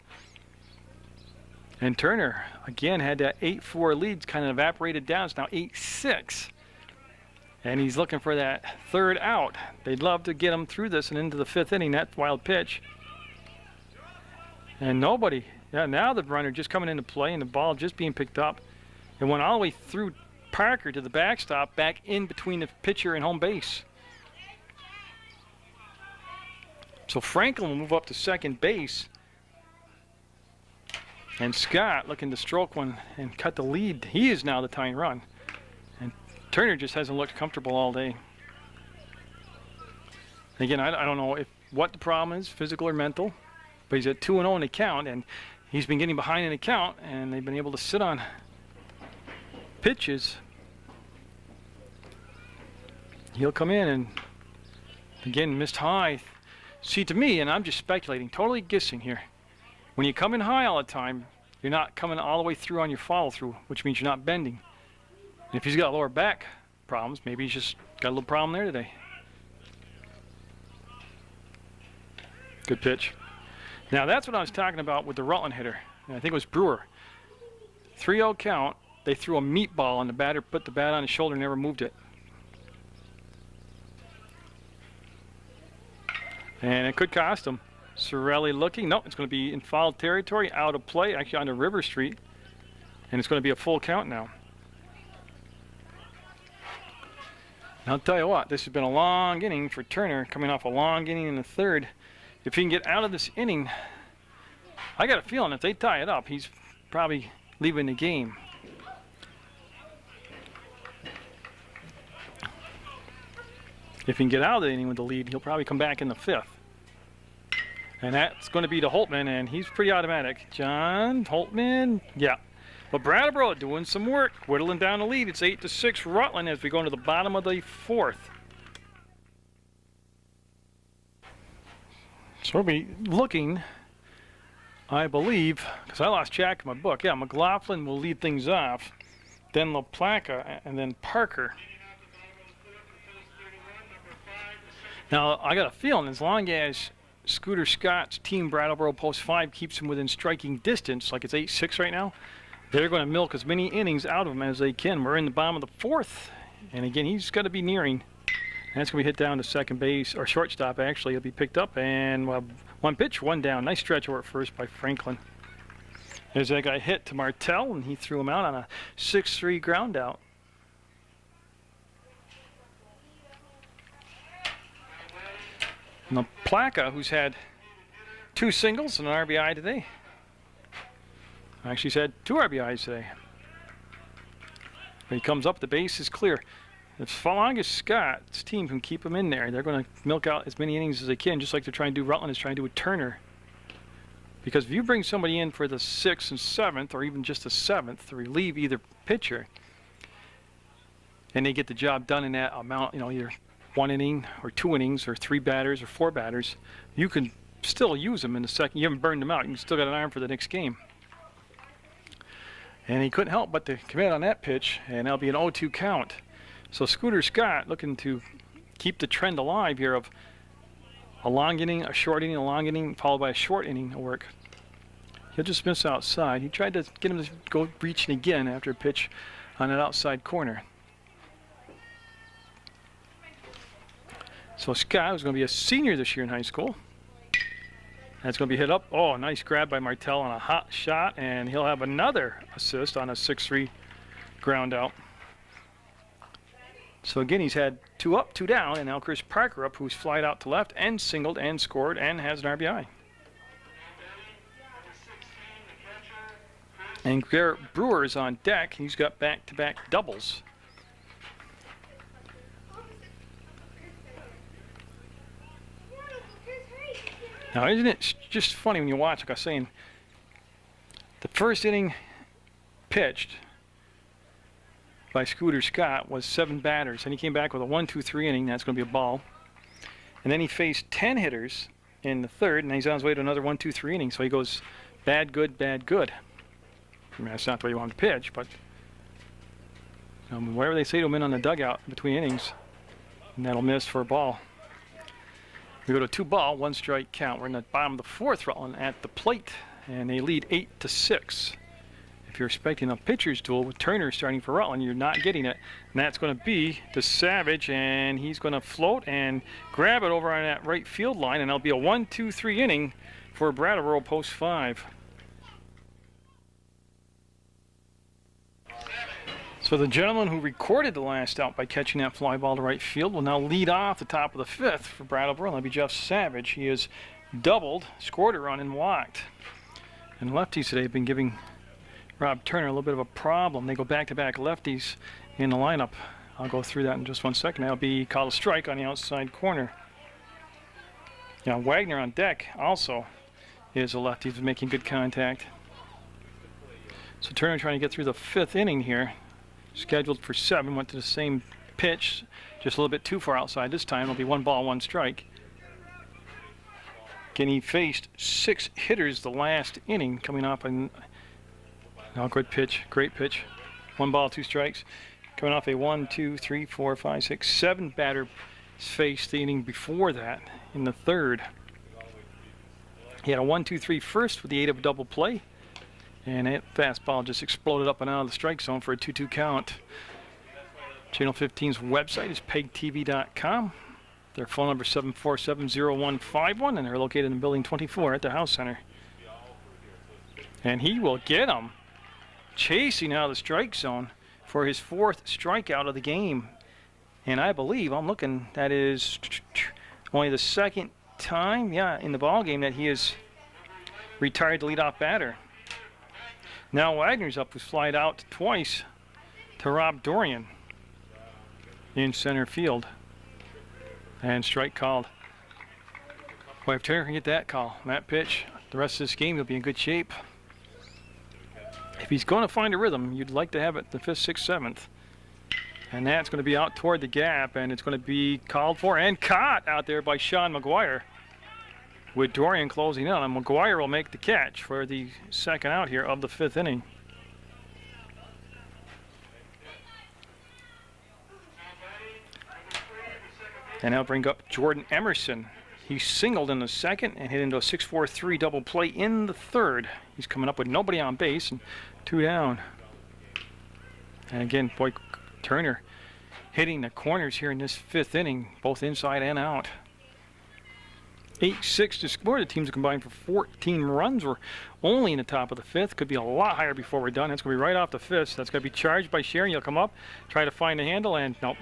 And Turner, again, had that 8-4 lead kind of evaporated down. It's now 8-6. And he's looking for that 3rd out. They'd love to get him through this and into the 5th inning, that wild pitch. And nobody. Yeah, now the runner just coming into play, and the ball just being picked up. It went all the way through Parker to the backstop, back in between the pitcher and home base. So Franklin will move up to second base. And Scott looking to stroke one and cut the lead. He is now the tying run. And Turner just hasn't looked comfortable all day. Again, I don't know what the problem is, physical or mental. But he's at 2-0 in the count, and he's been getting behind in the count, and they've been able to sit on pitches. He'll come in and, again, missed high. See, to me, and I'm just speculating, totally guessing here, when you come in high all the time, you're not coming all the way through on your follow-through, which means you're not bending. And if he's got lower back problems, maybe he's just got a little problem there today. Good pitch. Now that's what I was talking about with the Rutland hitter. And I think it was Brewer. 3-0 count. They threw a meatball and the batter put the bat on his shoulder and never moved it. And it could cost him. Sorelli looking. No, it's going to be in foul territory, out of play, actually onto River Street. And it's going to be a full count now. And I'll tell you what, this has been a long inning for Turner, coming off a long inning in the third. If he can get out of this inning, I got a feeling if they tie it up, he's probably leaving the game. If he can get out of the inning with the lead, he'll probably come back in the fifth. And that's going to be to Holtman, and he's pretty automatic. John Holtman, yeah. But Brattleboro doing some work, whittling down the lead. It's 8-6 Rutland as we go into the bottom of the fourth. So we'll be looking, I believe, because I lost track of my book. Yeah, McLaughlin will lead things off, then LaPlaca, and then Parker. Now, I got a feeling as long as Scooter Scott's team, Brattleboro Post 5, keeps him within striking distance, like it's 8-6 right now, they're going to milk as many innings out of him as they can. We're in the bottom of the fourth, and again, he's got to be nearing. And that's going to be hit down to second base, or shortstop, actually. He'll be picked up, and well, one pitch, one down. Nice stretch over at first by Franklin. There's that guy hit to Martell, and he threw him out on a 6-3 ground out. And LaPlaca, who's had 2 singles and an RBI today. Actually, he's had 2 RBIs today. When he comes up, the base is clear. As long as Scott's team can keep him in there, they're going to milk out as many innings as they can, just like they're trying to do, Rutland is trying to do with Turner. Because if you bring somebody in for the 6th and 7th, or even just the 7th, to relieve either pitcher, and they get the job done in that amount, you know, either 1 inning or 2 innings or 3 batters or 4 batters, you can still use them in the second. You haven't burned them out. You still got an arm for the next game. And he couldn't help but to commit on that pitch, and that'll be an 0-2 count. So Scooter Scott looking to keep the trend alive here of a long inning, a short inning, a long inning, followed by a short inning of work. He'll just miss outside. He tried to get him to go reaching again after a pitch on that outside corner. So Scott, who's going to be a senior this year in high school, that's going to be hit up. Oh, nice grab by Martell on a hot shot, and he'll have another assist on a 6-3 ground out. So again, he's had 2 up, 2 down, and now Chris Parker up, who's flied out to left and singled and scored and has an RBI. And Garrett Brewer is on deck. He's got back-to-back doubles. Now, isn't it just funny when you watch, like I was saying, the first inning pitched by Scooter Scott was 7 batters, and he came back with a 1-2-3 inning. That's going to be a ball. And then he faced 10 hitters in the third, and he's on his way to another 1-2-3 inning. So he goes bad, good, bad, good. I mean, that's not the way you want him to pitch, but whatever they say to him in on the dugout between innings, and that'll miss for a ball. We go to 2-ball, 1 strike count. We're in the bottom of the fourth, Rutland at the plate, and they lead 8-6. If you're expecting a pitcher's duel with Turner starting for Rutland, you're not getting it. And that's going to be to Savage, and he's going to float and grab it over on that right field line, and it'll be a 1-2-3 inning for Brattleboro Post 5. So the gentleman who recorded the last out by catching that fly ball to right field will now lead off the top of the 5th for Brattleboro. That'll be Jeff Savage. He has doubled, scored a run, and walked. And lefties today have been giving Rob Turner a little bit of a problem. They go back-to-back lefties in the lineup. I'll go through that in just 1 second. That'll be called a strike on the outside corner. Now Wagner on deck also is a lefty. He's making good contact. So Turner trying to get through the 5th inning here. Scheduled for 7, went to the same pitch, just a little bit too far outside this time. It'll be 1 ball, 1 strike. Again, he faced 6 hitters the last inning, coming off an good pitch, great pitch. 1 ball, 2 strikes. Coming off a 1, 2, 3, 4, 5, 6, 7 batter faced the inning before that in the 3rd. He had a 1-2-3 first with the 8 of a double play. And that fastball just exploded up and out of the strike zone for a 2-2 count. Channel 15's website is PEGTV.com. Their phone number is 747-0151, and they're located in Building 24 at the House Center. And he will get him, chasing out of the strike zone for his 4th strikeout of the game. And I believe, I'm looking, that is only the 2nd time, in the ball game that he is retired the leadoff batter. Now Wagner's up, who's flied out twice to Rob Dorian in center field. And strike called. Boy, if Turner can get that call, that pitch, the rest of this game he'll be in good shape. If he's going to find a rhythm, you'd like to have it the 5th, 6th, 7th. And that's going to be out toward the gap, and it's going to be called for and caught out there by Sean McGuire. With Dorian closing in, and McGuire will make the catch for the 2nd out here of the 5th inning. And now bring up Jordan Emerson. He singled in the 2nd and hit into a 6-4-3 double play in the 3rd. He's coming up with nobody on base and 2 down. And again, boy, Turner hitting the corners here in this 5th inning, both inside and out. 8-6 to score. The teams combined for 14 runs. We're only in the top of the 5th. Could be a lot higher before we're done. That's going to be right off the 5th. That's going to be charged by Sharon. He'll come up, try to find the handle, and nope.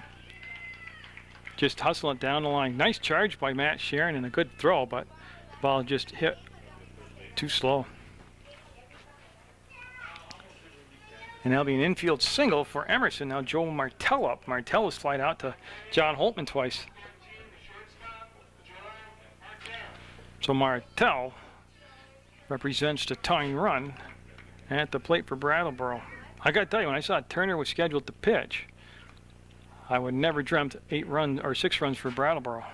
Just hustle it down the line. Nice charge by Matt Sharon and a good throw, but the ball just hit too slow. And that'll be an infield single for Emerson. Now Joe Martell up. Martell has flied out to John Holtman twice. So Martell represents the tying run at the plate for Brattleboro. I got to tell you, when I saw Turner was scheduled to pitch, I would never dreamt 6 runs for Brattleboro.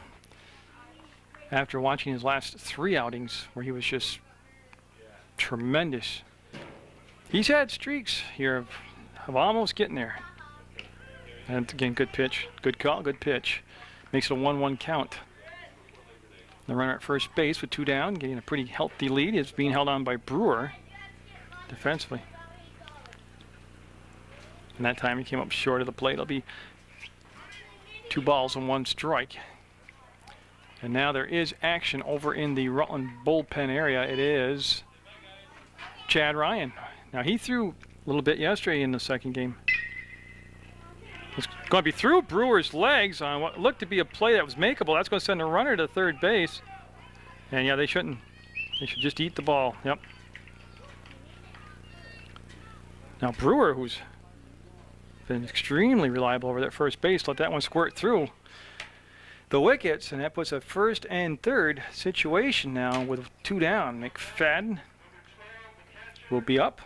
After watching his last 3 outings where he was just tremendous. He's had streaks here of almost getting there. And again, good pitch, good call, good pitch. Makes it a 1-1 count. The runner at first base with 2 down, getting a pretty healthy lead. It's being held on by Brewer defensively. And that time he came up short of the plate. It'll be 2 balls and 1 strike. And now there is action over in the Rutland bullpen area. It is Chad Ryan. Now he threw a little bit yesterday in the 2nd game. It's going to be through Brewer's legs on what looked to be a play that was makeable. That's going to send a runner to 3rd base. And yeah, they shouldn't. They should just eat the ball. Yep. Now Brewer, who's been extremely reliable over that first base, let that one squirt through the wickets, and that puts a 1st and 3rd situation now with 2 down. McFadden will be up.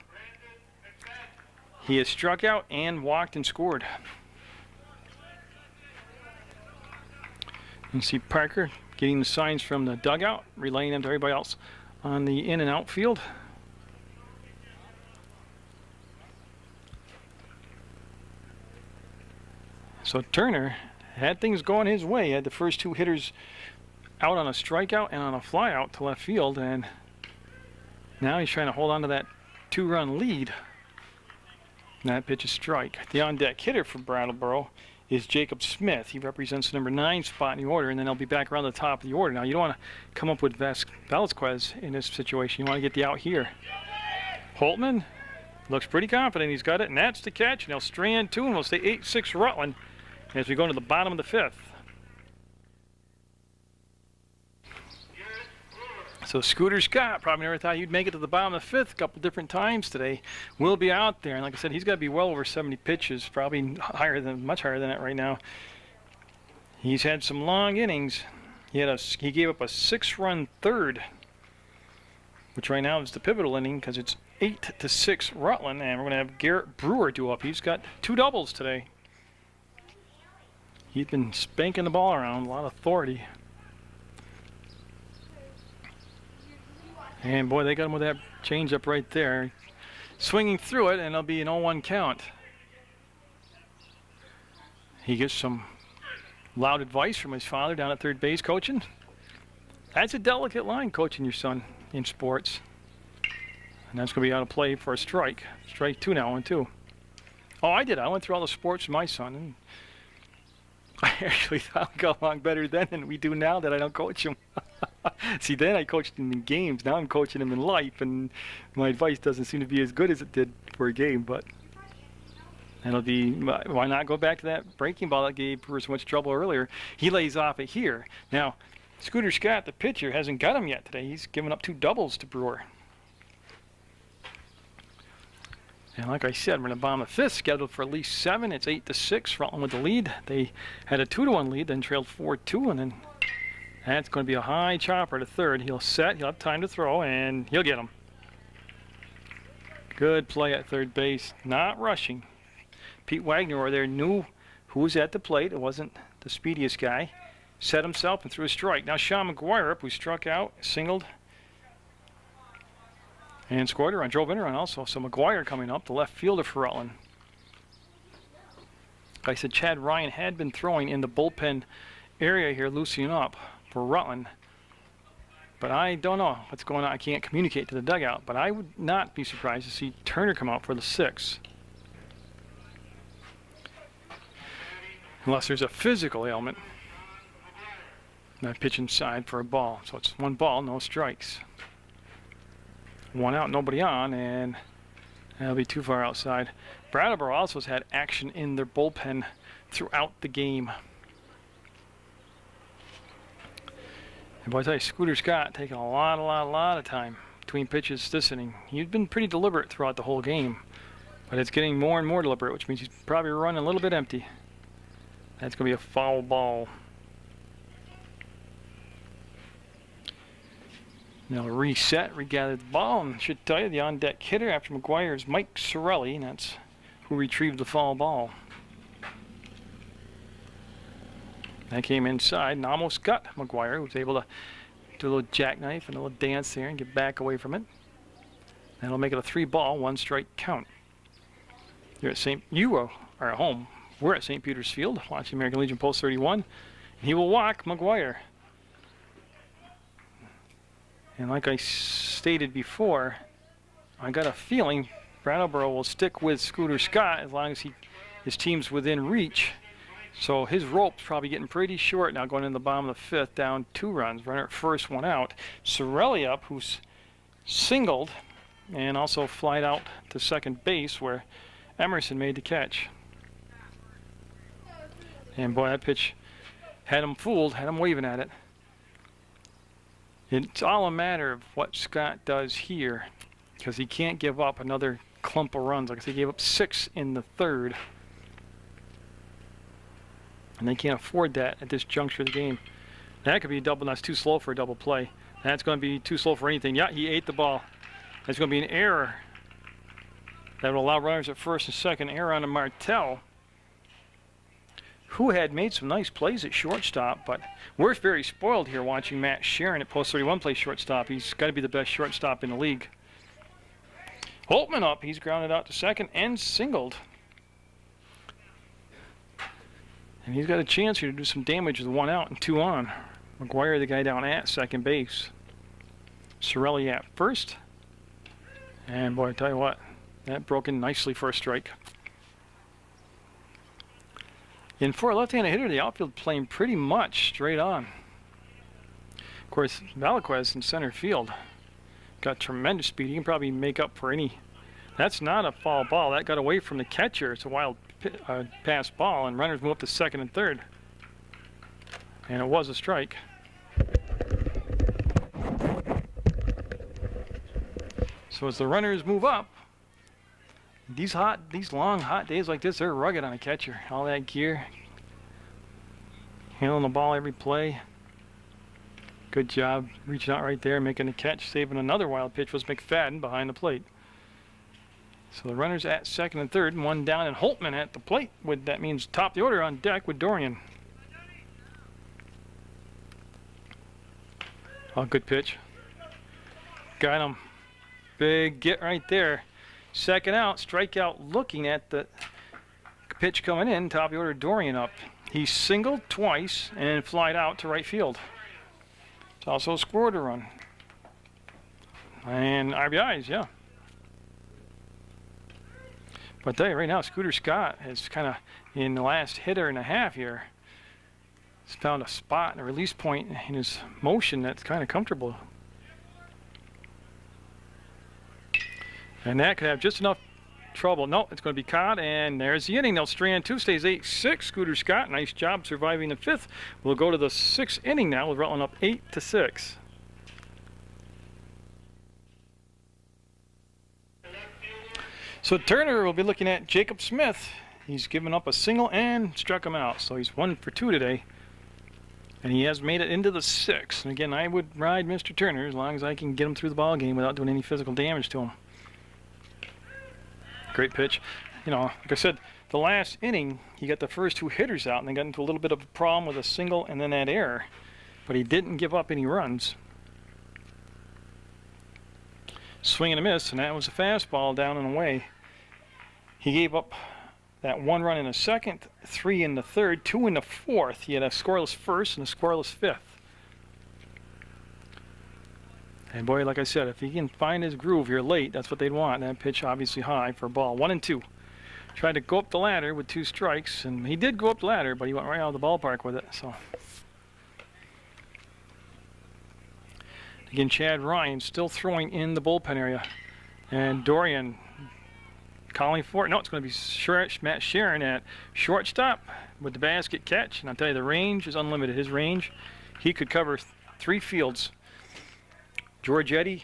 He has struck out and walked and scored. You see Parker getting the signs from the dugout, relaying them to everybody else on the in and outfield. So Turner had things going his way. He had the first 2 hitters out on a strikeout and on a flyout to left field, and now he's trying to hold on to that 2-run lead. And that pitch is strike. The on-deck hitter for Brattleboro is Jacob Smith. He represents the number 9 spot in the order, and then he'll be back around the top of the order. Now, you don't want to come up with Velasquez in this situation. You want to get the out here. Holtman looks pretty confident. He's got it, and that's the catch. And he'll strand 2, and we'll stay 8-6 Rutland as we go into the bottom of the 5th. So Scooter Scott, probably never thought he'd make it to the bottom of the 5th a couple different times today. Will be out there, and like I said, he's got to be well over 70 pitches, probably much higher than that right now. He's had some long innings. He gave up a 6-run 3rd, which right now is the pivotal inning because it's 8-6 Rutland, and we're going to have Garrett Brewer due up. He's got 2 doubles today. He's been spanking the ball around, a lot of authority. And boy, they got him with that changeup right there. Swinging through it, and it'll be an 0-1 count. He gets some loud advice from his father down at 3rd base coaching. That's a delicate line, coaching your son in sports. And that's going to be out of play for a strike. Strike 2 now, 1-2. Oh, I did. I went through all the sports with my son, and I actually thought I got along better then than we do now that I don't coach him. See, then I coached him in games. Now I'm coaching him in life, and my advice doesn't seem to be as good as it did for a game, but it'll be, why not go back to that breaking ball that gave Brewer so much trouble earlier. He lays off it here. Now, Scooter Scott, the pitcher, hasn't got him yet today. He's given up 2 doubles to Brewer. And like I said, we're in the bottom of the 5th, scheduled for at least 7. It's 8-6, Rutland with the lead. They had a 2-1 lead, then trailed 4-2, and then that's going to be a high chopper to third. He'll set, he'll have time to throw, and he'll get him. Good play at third base, not rushing. Pete Wagner over there knew who was at the plate. It wasn't the speediest guy. Set himself and threw a strike. Now Sean McGuire up, who struck out, singled, and scored a run, drove in a run also. So McGuire coming up, the left fielder for Rutland. Like I said, Chad Ryan had been throwing in the bullpen area here, loosening up for Rutland. But I don't know what's going on. I can't communicate to the dugout. But I would not be surprised to see Turner come out for the 6th. Unless there's a physical ailment. That pitch inside for a ball. So it's 1 ball, no strikes. 1 out, nobody on, and that'll be too far outside. Brattleboro also has had action in their bullpen throughout the game. And boy, I tell you, Scooter Scott taking a lot of time between pitches this inning. He's been pretty deliberate throughout the whole game, but it's getting more and more deliberate, which means he's probably running a little bit empty. That's going to be a foul ball. Now reset, regather the ball, and should tell you the on-deck hitter after McGuire is Mike Sorelli, and that's who retrieved the foul ball. That came inside and almost got McGuire, who was able to do a little jackknife and a little dance there and get back away from it. That'll make it a 3-ball, 1-strike count. You're at you are at home. We're at St. Peter's Field, watching American Legion Post 31. He will walk McGuire. And like I stated before, I got a feeling Brattleboro will stick with Scooter Scott as long as his team's within reach. So his rope's probably getting pretty short now, going in the bottom of the 5th, down 2 runs. Runner at first, 1 out. Sorelli up, who's singled and also flied out to second base where Emerson made the catch. And boy, that pitch had him fooled, had him waving at it. It's all a matter of what Scott does here, because he can't give up another clump of runs. Like I said, he gave up 6 in the 3rd. And they can't afford that at this juncture of the game. That could be a double. That's too slow for a double play. That's going to be too slow for anything. Yeah, he ate the ball. That's going to be an error. That will allow runners at first and second. Error on Martell, who had made some nice plays at shortstop, but we're very spoiled here watching Matt Sharon at Post 31 play shortstop. He's got to be the best shortstop in the league. Holtman up. He's grounded out to second and singled. And he's got a chance here to do some damage with 1 out and 2 on. McGuire, the guy down at second base. Sorelli at first. And boy, I tell you what, that broke in nicely for a strike. And for a left-handed hitter, the outfield playing pretty much straight on. Of course, Valaquez in center field got tremendous speed. He can probably make up for any. That's not a foul ball. That got away from the catcher. It's a wild pass ball, and runners move up to second and third. And it was a strike. So as the runners move up, these long, hot days like this, they're rugged on a catcher. All that gear, handling the ball every play. Good job reaching out right there, making the catch, saving another wild pitch was McFadden behind the plate. So the runners at second and third, and 1 down, and Holtman at the plate. That means top of the order on deck with Dorian. Oh, good pitch. Got him. Big get right there. Second out, strikeout looking at the pitch coming in. Top of the order, Dorian up. He singled twice and flied out to right field. It's also scored a run. And RBIs, yeah. But I tell you right now, Scooter Scott has kind of, in the last hitter and a half here, has found a spot and a release point in his motion that's kind of comfortable. And that could have just enough trouble. No, it's going to be caught, and there's the inning. They'll strand two, stays 8-6. Scooter Scott, nice job surviving the fifth. We'll go to the sixth inning now with Rutland up 8-6. So Turner will be looking at Jacob Smith. He's given up a single and struck him out, so he's 1 for 2 today. And he has made it into the sixth. And again, I would ride Mr. Turner as long as I can get him through the ball game without doing any physical damage to him. Great pitch. You know, like I said, the last inning, he got the first 2 hitters out, and they got into a little bit of a problem with a single and then that error. But he didn't give up any runs. Swing and a miss, and that was a fastball down and away. He gave up that 1 run in the second, 3 in the third, 2 in the fourth. He had a scoreless first and a scoreless fifth. And boy, like I said, if he can find his groove here late, that's what they'd want. That pitch obviously high for a ball. 1-2. Tried to go up the ladder with 2 strikes, and he did go up the ladder, but he went right out of the ballpark with it. So again, Chad Ryan still throwing in the bullpen area, and Dorian calling for it. No, it's going to be Matt Sharon at shortstop with the basket catch. And I'll tell you, the range is unlimited. His range, he could cover 3 fields. Georgetti,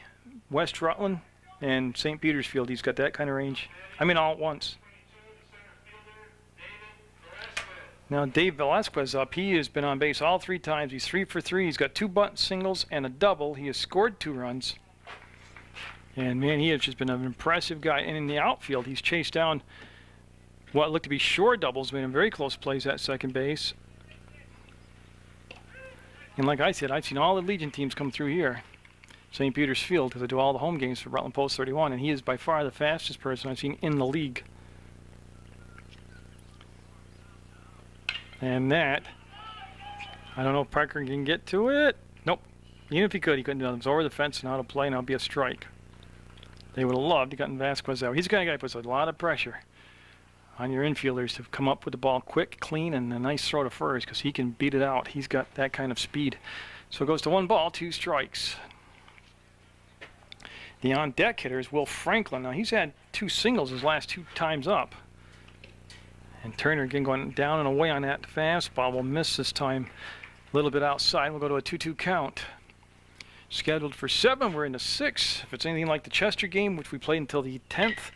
West Rutland, and St. Petersfield. He's got that kind of range. I mean, all at once. Now, Dave Velasquez up. He has been on base all 3 times. He's 3 for 3. He's got 2 bunt singles and a double. He has scored 2 runs. And man, he has just been an impressive guy. And in the outfield, he's chased down what looked to be short doubles, made him very close plays at second base. And like I said, I've seen all the Legion teams come through here, St. Petersfield, because I do all the home games for Rutland Post 31, and he is by far the fastest person I've seen in the league. And that, I don't know if Parker can get to it. Nope. Even if he could, he couldn't do it. It was over the fence and out of play, and it'll be a strike. They would have loved to gotten Vasquez out. He's the kind of guy who puts a lot of pressure on your infielders to come up with the ball quick, clean, and a nice throw to first, because he can beat it out. He's got that kind of speed. So it goes to 1 ball, 2 strikes. The on-deck hitter is Will Franklin. Now, he's had 2 singles his last 2 times up. And Turner again going down and away on that fastball. Will miss this time a little bit outside. We'll go to a 2-2 count. Scheduled for 7. We're in the 6th. If it's anything like the Chester game, which we played until the 10th.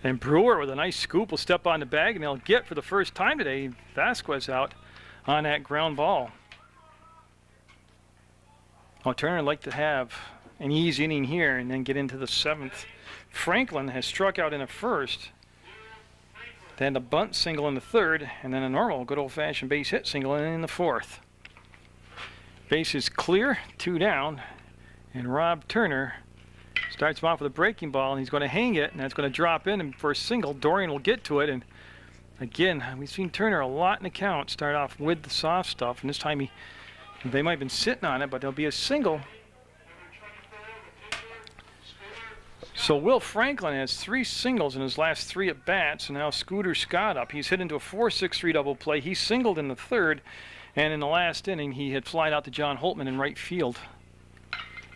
And Brewer with a nice scoop will step on the bag, and they'll get for the first time today Vasquez out on that ground ball. Oh, Turner would like to have an easy inning here and then get into the 7th. Franklin has struck out in the first. Then a bunt single in the 3rd, and then a normal good old-fashioned base hit single in the 4th. Base is clear, 2 down, and Rob Turner starts him off with a breaking ball, and he's going to hang it, and that's going to drop in, and for a single, Dorian will get to it. And again, we've seen Turner a lot in the count start off with the soft stuff, and this time they might have been sitting on it, but there'll be a single. So Will Franklin has 3 singles in his last 3 at-bats, and now Scooter Scott up. He's hit into a 4-6-3 double play. He singled in the 3rd, and in the last inning, he had flied out to John Holtman in right field.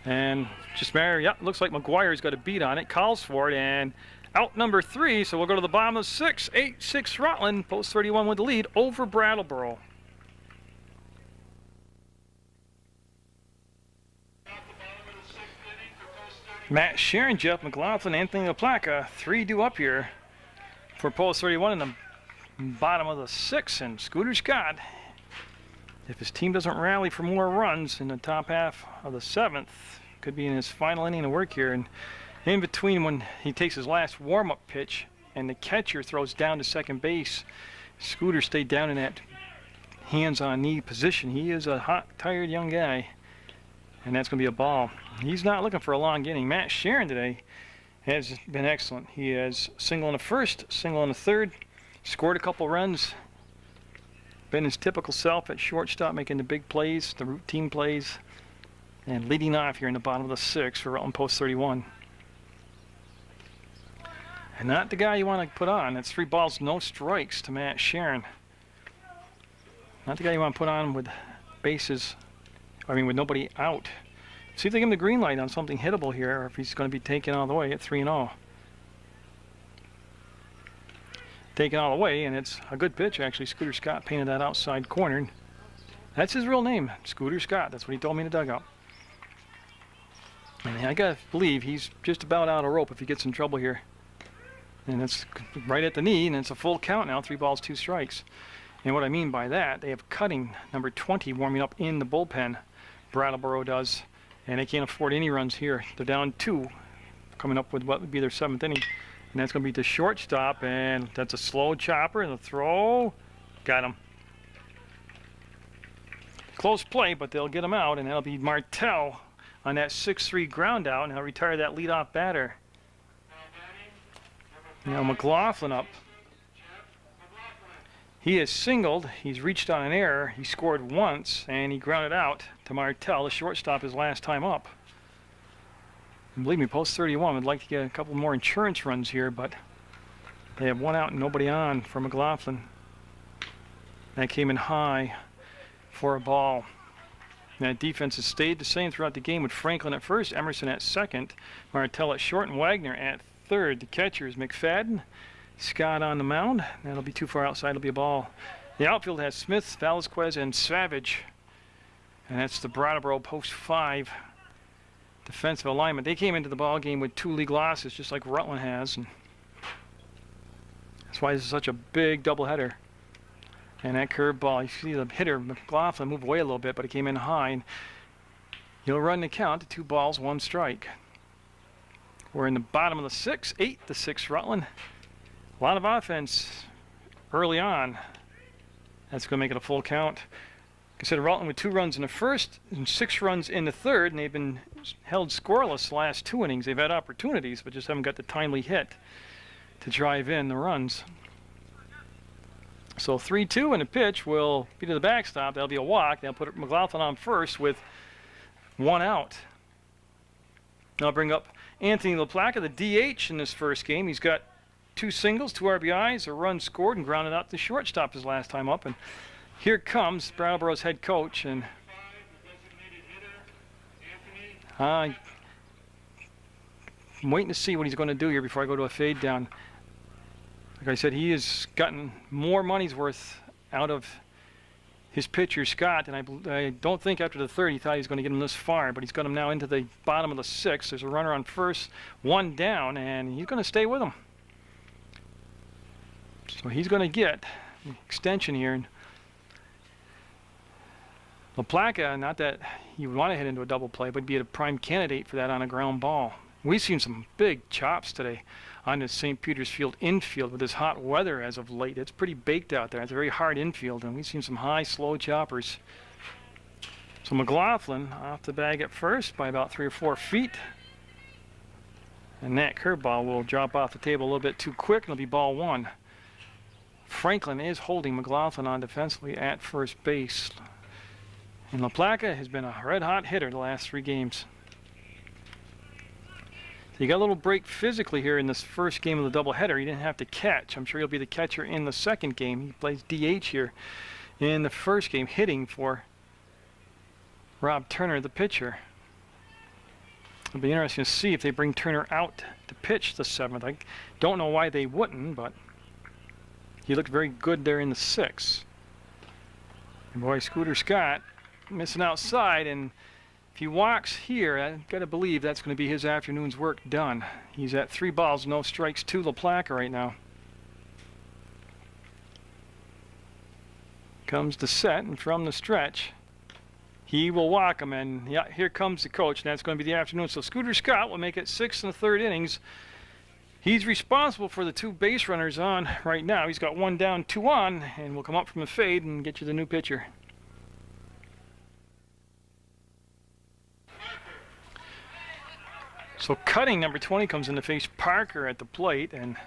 And just Mary, yeah, looks like McGuire's got a beat on it, calls for it, and out number 3. So we'll go to the bottom of the 6th, 8-6 Rutland, Post 31 with the lead over Brattleboro. Matt Sharon, Jeff McLaughlin, Anthony LaPlaca, 3 due up here for Post 31 in the bottom of the 6th, and Scooter Scott, if his team doesn't rally for more runs in the top half of the 7th, could be in his final inning of work here. And in between, when he takes his last warm-up pitch and the catcher throws down to second base, Scooter stayed down in that hands-on knee position. He is a hot, tired young guy, and that's going to be a ball. He's not looking for a long inning. Matt Sharon today has been excellent. He has single in the 1st, single in the 3rd, scored a couple runs, been his typical self at shortstop, making the big plays, the routine plays. And leading off here in the bottom of the 6th for Rutland post 31. And not the guy you want to put on. That's 3 balls, no strikes to Matt Sharon. Not the guy you want to put on with bases, with nobody out. See if they give him the green light on something hittable here, or if he's going to be taken all the way at 3-0. Taken all the way, and it's a good pitch actually. Scooter Scott painted that outside corner. That's his real name, Scooter Scott. That's what he told me in the dugout. And I gotta believe he's just about out of rope if he gets in trouble here. And it's right at the knee, and it's a full count now, 3 balls, 2 strikes. And what I mean by that, they have Cutting, number 20, warming up in the bullpen. Brattleboro does, and they can't afford any runs here. They're down 2, coming up with what would be their 7th inning. And that's going to be the shortstop, and that's a slow chopper, and the throw, got him. Close play, but they'll get him out, and that'll be Martell on that 6-3 ground out, and he'll retire that leadoff batter. Now McLaughlin up. He is singled. He's reached on an error. He scored once, and he grounded out to Martell, the shortstop, his last time up. And believe me, post 31 would like to get a couple more insurance runs here, but they have 1 out and nobody on for McLaughlin. That came in high for a ball. That defense has stayed the same throughout the game with Franklin at first, Emerson at second, Martell at short, and Wagner at third. The catcher is McFadden. Scott on the mound. That'll be too far outside. It'll be a ball. The outfield has Smith, Velasquez, and Savage. And that's the Brattleboro post 5 defensive alignment. They came into the ball game with 2 league losses, just like Rutland has. And that's why this is such a big doubleheader. And that curved ball, you see the hitter, McLaughlin, move away a little bit, but it came in high. And he'll run the count to 2 balls, 1 strike. We're in the bottom of the 6th, 8-6 Rutland. A lot of offense early on. That's going to make it a full count. Consider Rutland with 2 runs in the first and 6 runs in the third, and they've been held scoreless the last 2 innings. They've had opportunities, but just haven't got the timely hit to drive in the runs. So 3-2, and the pitch will be to the backstop. That'll be a walk. They'll put McLaughlin on first with 1 out. I'll bring up Anthony LaPlaca, the DH in this first game. He's got 2 singles, 2 RBIs, a run scored, and grounded out the shortstop his last time up. And here comes Brattleboro's head coach, and I'm waiting to see what he's going to do here before I go to a fade down. Like I said, he has gotten more money's worth out of his pitcher, Scott, and I don't think after the 3rd he thought he was going to get him this far, but he's got him now into the bottom of the 6th. There's a runner on first, 1 down, and he's going to stay with him. So he's going to get an extension here. And LaPlaca, not that he would want to hit into a double play, but be a prime candidate for that on a ground ball. We've seen some big chops today on this St. Peter's Field infield with this hot weather as of late. It's pretty baked out there. It's a very hard infield, and we've seen some high, slow choppers. So McLaughlin off the bag at first by about 3 or 4 feet. And that curveball will drop off the table a little bit too quick, and it'll be ball 1. Franklin is holding McLaughlin on defensively at first base. And LaPlaca has been a red-hot hitter the last 3 games. So you got a little break physically here in this first game of the doubleheader. He didn't have to catch. I'm sure he'll be the catcher in the second game. He plays DH here in the first game, hitting for Rob Turner, the pitcher. It'll be interesting to see if they bring Turner out to pitch the 7th. I don't know why they wouldn't, but he looked very good there in the 6th. And boy, Scooter Scott missing outside, and if he walks here, I've got to believe that's going to be his afternoon's work done. He's at 3 balls, no strikes to LaPlaca right now. Comes the set, and from the stretch, he will walk him, and yeah, here comes the coach, and that's going to be the afternoon. So Scooter Scott will make it 6 in the 3rd innings. He's responsible for the 2 base runners on right now. He's got 1 down, 2 on, and we'll come up from the fade and get you the new pitcher. So Cutting, number 20, comes in to face Parker at the plate, and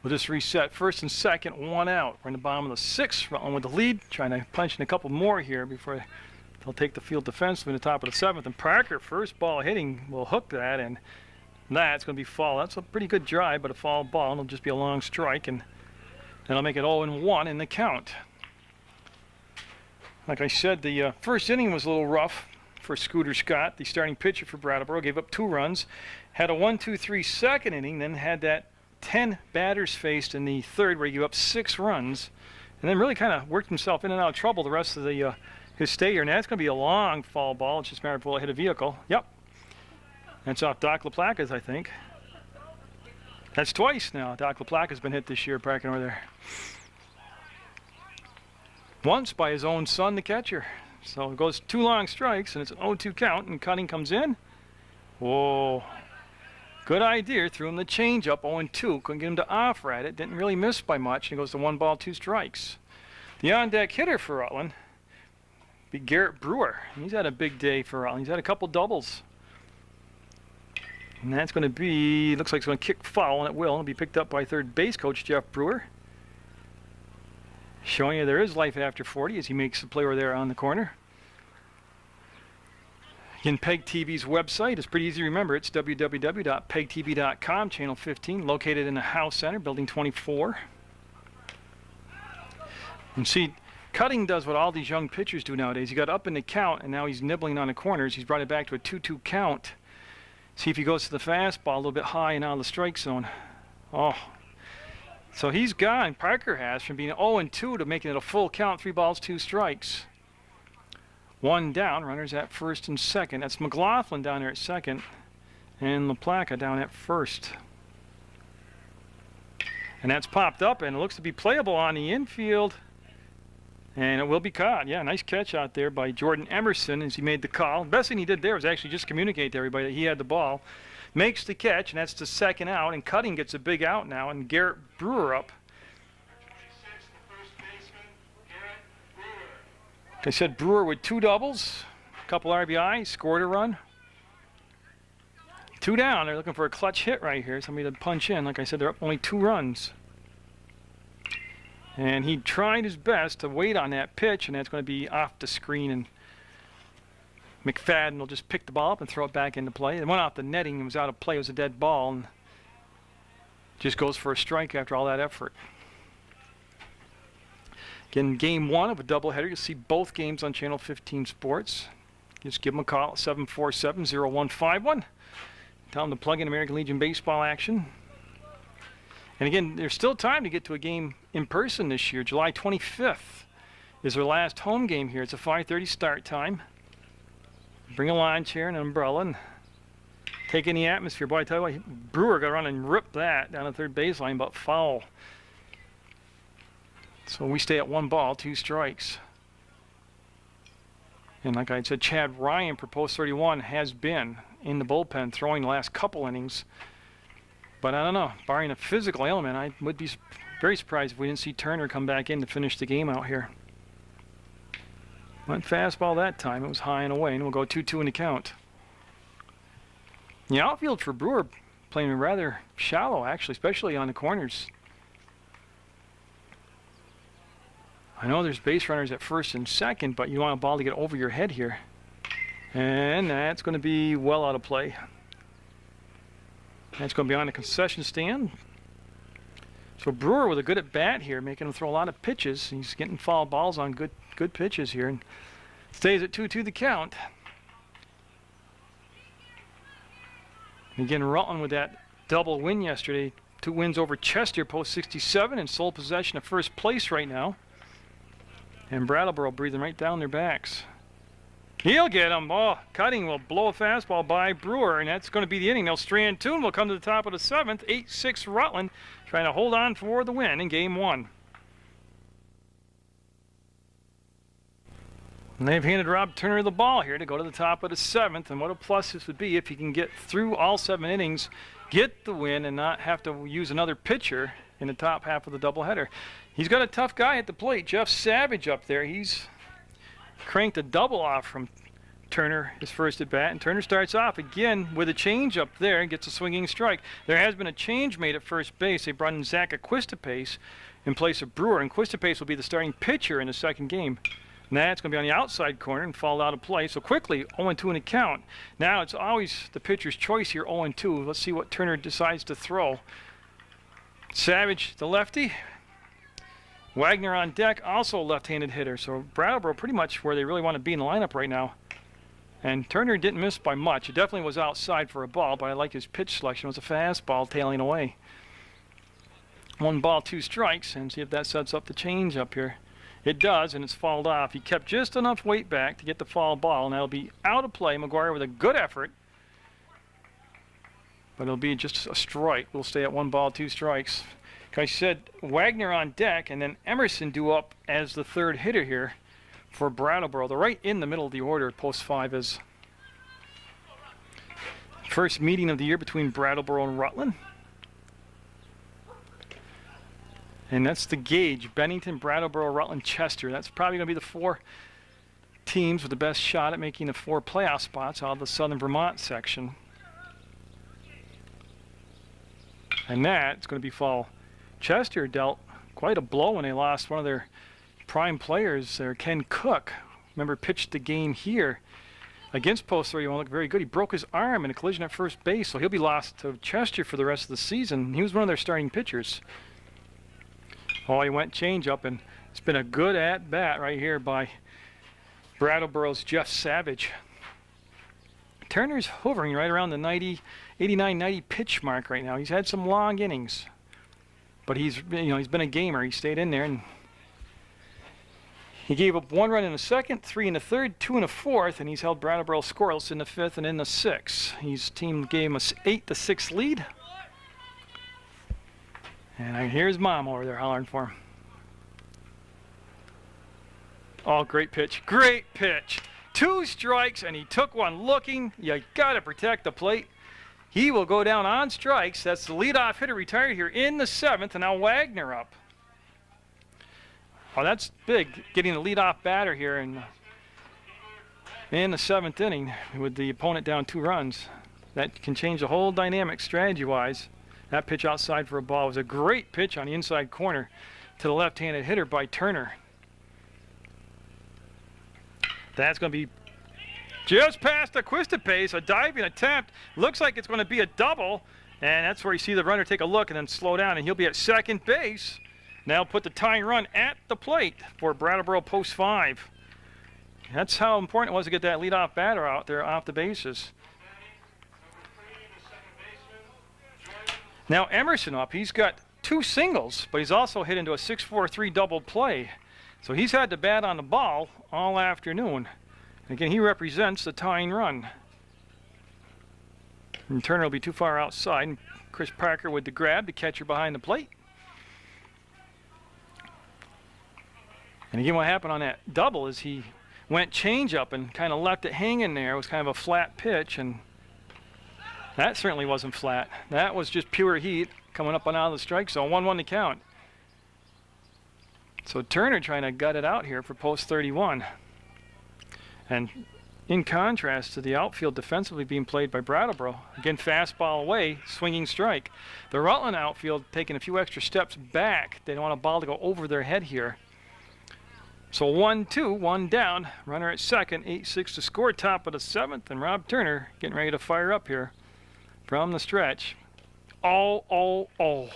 we'll just reset 1st and 2nd, 1 out. We're in the bottom of the 6th, Rutland with the lead, trying to punch in a couple more here before They'll take the field defenseman to the top of the 7th, and Parker, first ball hitting, will hook that, and that's going to be foul. That's a pretty good drive, but a foul ball, and it'll just be a long strike, and that'll make it 0-1 in the count. Like I said, the first inning was a little rough for Scooter Scott, the starting pitcher for Brattleboro. Gave up 2 runs, had a 1-2-3 second inning, then had that 10 batters faced in the third where he gave up 6 runs, and then really kind of worked himself in and out of trouble the rest of the his stay here. And that's going to be a long foul ball. It's just a matter of will it hit a vehicle. Yep. That's off Doc LaPlaca's, I think. That's twice now. Doc LaPlaca's been hit this year, parking over there. Once by his own son, the catcher. So it goes 2 long strikes, and it's an 0-2 count, and Cutting comes in. Whoa. Good idea. Threw him the changeup, 0-2. Couldn't get him to offer at it. Didn't really miss by much, and it goes to 1 ball, 2 strikes. The on-deck hitter for Rutland be Garrett Brewer. He's had a big day for Rutland. He's had a couple doubles. And that's going to be, looks like it's going to kick foul, and it will. It'll be picked up by third base coach Jeff Brewer. Showing you there is life after 40 as he makes the play over there on the corner. Again, PEGTV's website is pretty easy to remember. It's www.pegtv.com, channel 15, located in the House Center, building 24. And see, Cutting does what all these young pitchers do nowadays. He got up in the count, and now he's nibbling on the corners. He's brought it back to a 2-2 count. See if he goes to the fastball a little bit high and out of the strike zone. Oh. So he's gone, Parker has, from being 0-2 to making it a full count, 3 balls, 2 strikes. 1 down, runners at first and second. That's McLaughlin down there at second, and LaPlaca down at first. And that's popped up, and it looks to be playable on the infield. And it will be caught. Yeah, nice catch out there by Jordan Emerson as he made the call. The best thing he did there was actually just communicate to everybody that he had the ball. Makes the catch, and that's the 2nd out, and Cutting gets a big out now, and Garrett Brewer up. Like I said, Brewer with 2 doubles, a couple RBIs, scored a run. 2 down. They're looking for a clutch hit right here, somebody to punch in. Like I said, they're up only 2 runs. And he tried his best to wait on that pitch, and that's going to be off the screen, and McFadden will just pick the ball up and throw it back into play. It went off the netting and was out of play. It was a dead ball, and just goes for a strike after all that effort. Again, game 1 of a doubleheader. You'll see both games on Channel 15 Sports. Just give them a call at 747-0151. Tell them to plug in American Legion baseball action. And again, there's still time to get to a game in person this year. July 25th is their last home game here. It's a 5:30 start time. Bring a lawn chair and an umbrella and take in the atmosphere. Boy, I tell you what, Brewer got to run and rip that down the third baseline, but foul. So we stay at 1 ball, 2 strikes. And like I said, Chad Ryan for post 31 has been in the bullpen throwing the last couple innings. But I don't know, barring a physical ailment, I would be very surprised if we didn't see Turner come back in to finish the game out here. Went fastball that time. It was high and away, and we'll go 2-2 in the count. The outfield for Brewer playing rather shallow, actually, especially on the corners. I know there's base runners at first and second, but you want a ball to get over your head here. And that's going to be well out of play. That's going to be on the concession stand. So Brewer with a good at bat here, making him throw a lot of pitches. He's getting foul balls on good pitches here, and stays at 2-2 the count. And again, Rutland with that double win yesterday. 2 wins over Chester, post 67, and sole possession of first place right now. And Brattleboro breathing right down their backs. He'll get him. Oh, Cutting will blow a fastball by Brewer, and that's going to be the inning. They'll strand 2 and will come to the top of the 7th. 8-6 Rutland, trying to hold on for the win in game 1. And they've handed Rob Turner the ball here to go to the top of the 7th, and what a plus this would be if he can get through all 7 innings, get the win, and not have to use another pitcher in the top half of the doubleheader. He's got a tough guy at the plate, Jeff Savage up there. He's cranked a double off from Turner, his first at bat, and Turner starts off again with a change up there and gets a swinging strike. There has been a change made at first base. They brought in Zach Aquistapace in place of Brewer, and Aquistapace will be the starting pitcher in the 2nd game. And that's going to be on the outside corner and fall out of play. So quickly, 0-2 in the count. Now it's always the pitcher's choice here, 0-2. Let's see what Turner decides to throw. Savage, the lefty. Wagner on deck, also a left-handed hitter. So Brattleboro pretty much where they really want to be in the lineup right now. And Turner didn't miss by much. It definitely was outside for a ball, but I like his pitch selection. It was a fastball tailing away. 1 ball, 2 strikes, and see if that sets up the change up here. It does, and it's fouled off. He kept just enough weight back to get the foul ball, and that'll be out of play. McGuire with a good effort, but it'll be just a strike. We'll stay at 1 ball, 2 strikes. Like I said, Wagner on deck, and then Emerson due up as the third hitter here for Brattleboro. They're right in the middle of the order. Post 5 is first meeting of the year between Brattleboro and Rutland. And that's the gauge. Bennington, Brattleboro, Rutland, Chester. That's probably going to be the 4 teams with the best shot at making the 4 playoff spots out of the Southern Vermont section. And that's going to be foul. Chester dealt quite a blow when they lost one of their prime players there, Ken Cook. Remember, pitched the game here against Post 31. Looked very good. He broke his arm in a collision at first base, so he'll be lost to Chester for the rest of the season. He was one of their starting pitchers. Oh, he went change up, and it's been a good at-bat right here by Brattleboro's Jeff Savage. Turner's hovering right around the 89, 90 pitch mark right now. He's had some long innings, but he's been a gamer. He stayed in there, and he gave up 1 run in the second, 3 in the third, 2 in the fourth, and he's held Brattleboro scoreless in the 5th and in the 6th. His team gave him a 8-6 lead. And I hear his mom over there hollering for him. Oh, great pitch. Great pitch. 2 strikes, and he took one looking. You got to protect the plate. He will go down on strikes. That's the leadoff hitter retired here in the 7th, and now Wagner up. Oh, that's big, getting the leadoff batter here in the 7th inning with the opponent down 2 runs. That can change the whole dynamic strategy-wise. That pitch outside for a ball was a great pitch on the inside corner to the left-handed hitter by Turner. That's going to be just past the Quista pace, a diving attempt. Looks like it's going to be a double, and that's where you see the runner take a look and then slow down, and he'll be at second base. Now put the tying run at the plate for Brattleboro Post 5. That's how important it was to get that leadoff batter out there off the bases. Now Emerson up. He's got 2 singles, but he's also hit into a 6-4-3 double play. So he's had to bat on the ball all afternoon. Again, he represents the tying run. And Turner will be too far outside. Chris Parker with the grab, the catcher behind the plate. And again, what happened on that double is he went change up and kind of left it hanging there. It was kind of a flat pitch, and that certainly wasn't flat. That was just pure heat coming up and out of the strike zone. 1-1 to count. So Turner trying to gut it out here for Post 31. And in contrast to the outfield defensively being played by Brattleboro, again, fastball away, swinging strike. The Rutland outfield taking a few extra steps back. They don't want a ball to go over their head here. So 1-2, 1 down. Runner at second, 8-6 to score, top of the 7th, and Rob Turner getting ready to fire up here from the stretch. Oh.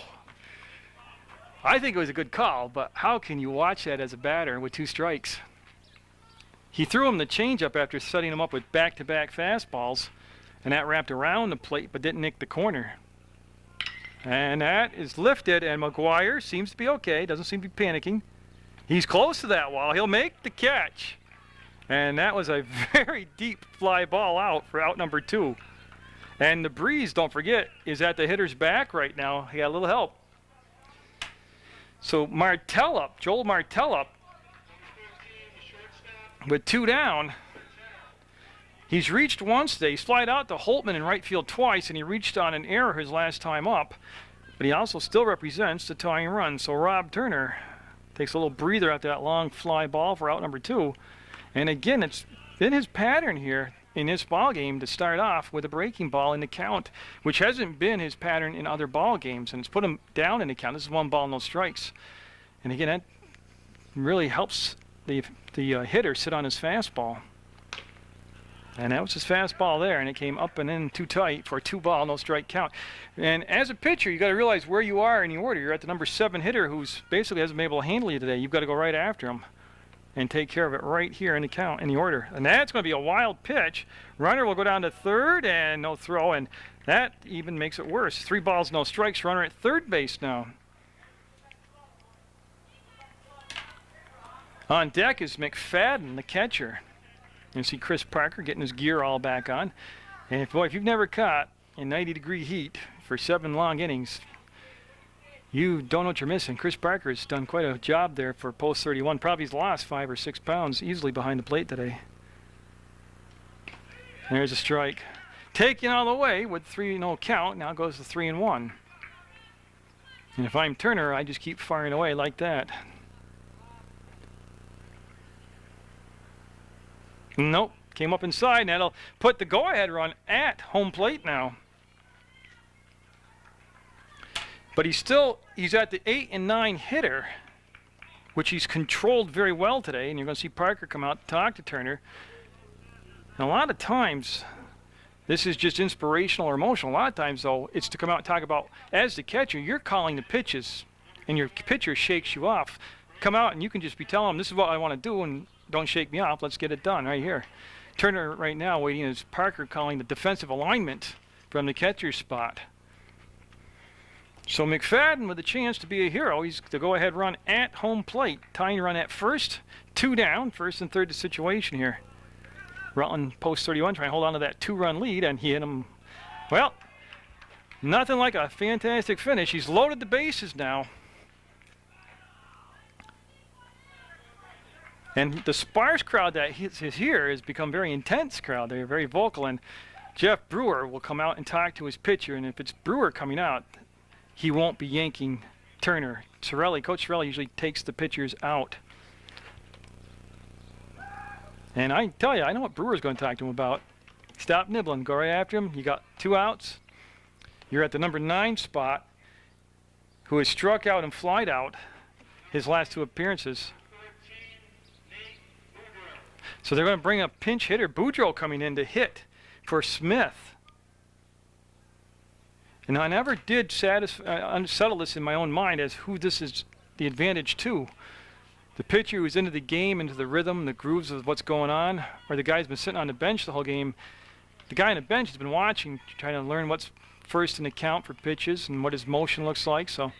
I think it was a good call, but how can you watch that as a batter with 2 strikes? He threw him the changeup after setting him up with back-to-back fastballs, and that wrapped around the plate but didn't nick the corner. And that is lifted, and McGuire seems to be okay, doesn't seem to be panicking. He's close to that wall. He'll make the catch. And that was a very deep fly ball out for out number 2. And the breeze, don't forget, is at the hitter's back right now. He got a little help. So Martell up, Joel Martell up with 2 down. He's reached once today. He's flied out to Holtman in right field twice, and he reached on an error his last time up. But he also still represents the tying run. So Rob Turner takes a little breather out that long fly ball for out number 2. And again, it's been his pattern here in this ball game to start off with a breaking ball in the count, which hasn't been his pattern in other ball games, and it's put him down in the count. This is 1 ball, no strikes. And again, that really helps the hitter sit on his fastball. And that was his fastball there, and it came up and in too tight for a 2-ball, no strike count. And as a pitcher, you got to realize where you are in the order. You're at the number 7 hitter who's basically hasn't been able to handle you today. You've got to go right after him and take care of it right here in the count, in the order. And that's going to be a wild pitch. Runner will go down to third and no throw, and that even makes it worse. 3 balls, no strikes. Runner at third base now. On deck is McFadden, the catcher. You see Chris Parker getting his gear all back on. And if you've never caught in 90-degree heat for 7 long innings, you don't know what you're missing. Chris Parker has done quite a job there for post 31. Probably he's lost 5 or 6 pounds easily behind the plate today. There's a strike. Taken all the way with 3-0 count. Now goes to 3-1. And if I'm Turner, I just keep firing away like that. Nope, came up inside, and that'll put the go-ahead run at home plate now. But he's at the 8 and 9 hitter, which he's controlled very well today, and you're going to see Parker come out and talk to Turner. And a lot of times, this is just inspirational or emotional. A lot of times, though, it's to come out and talk about, as the catcher, you're calling the pitches, and your pitcher shakes you off. Come out, and you can just be telling them, this is what I want to do, and don't shake me off. Let's get it done right here. Turner right now waiting as Parker calling the defensive alignment from the catcher's spot. So McFadden with a chance to be a hero. He's the go-ahead run at home plate. Tying run at first. 2 down. First and third situation here. Rutland post 31 trying to hold on to that 2-run lead, and he hit him. Well, nothing like a fantastic finish. He's loaded the bases now. And the sparse crowd that is here has become a very intense crowd. They're very vocal, and Jeff Brewer will come out and talk to his pitcher, and if it's Brewer coming out, he won't be yanking Turner. Coach Sorelli usually takes the pitchers out. And I tell you, I know what Brewer's going to talk to him about. Stop nibbling, go right after him. You got 2 outs. You're at the number 9 spot, who has struck out and flied out his last 2 appearances. So they're going to bring a pinch hitter, Boudreaux, coming in to hit for Smith. And I never did unsettle this in my own mind as who this is the advantage to. The pitcher who's into the game, into the rhythm, the grooves of what's going on, or the guy's been sitting on the bench the whole game. The guy on the bench has been watching, trying to learn what's first in the count for pitches and what his motion looks like. So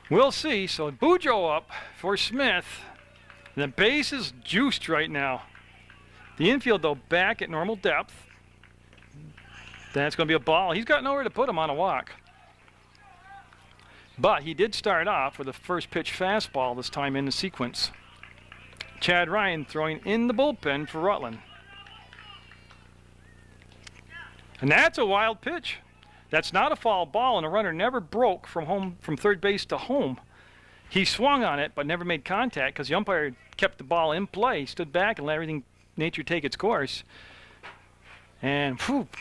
we'll see. So Boudreaux up for Smith. The base is juiced right now. The infield, though, back at normal depth. That's going to be a ball. He's got nowhere to put him on a walk. But he did start off with a first pitch fastball this time in the sequence. Chad Ryan throwing in the bullpen for Rutland. And that's a wild pitch. That's not a foul ball, and the runner never broke from third base to home. He swung on it, but never made contact because the umpire kept the ball in play. He stood back and let everything, nature take its course. And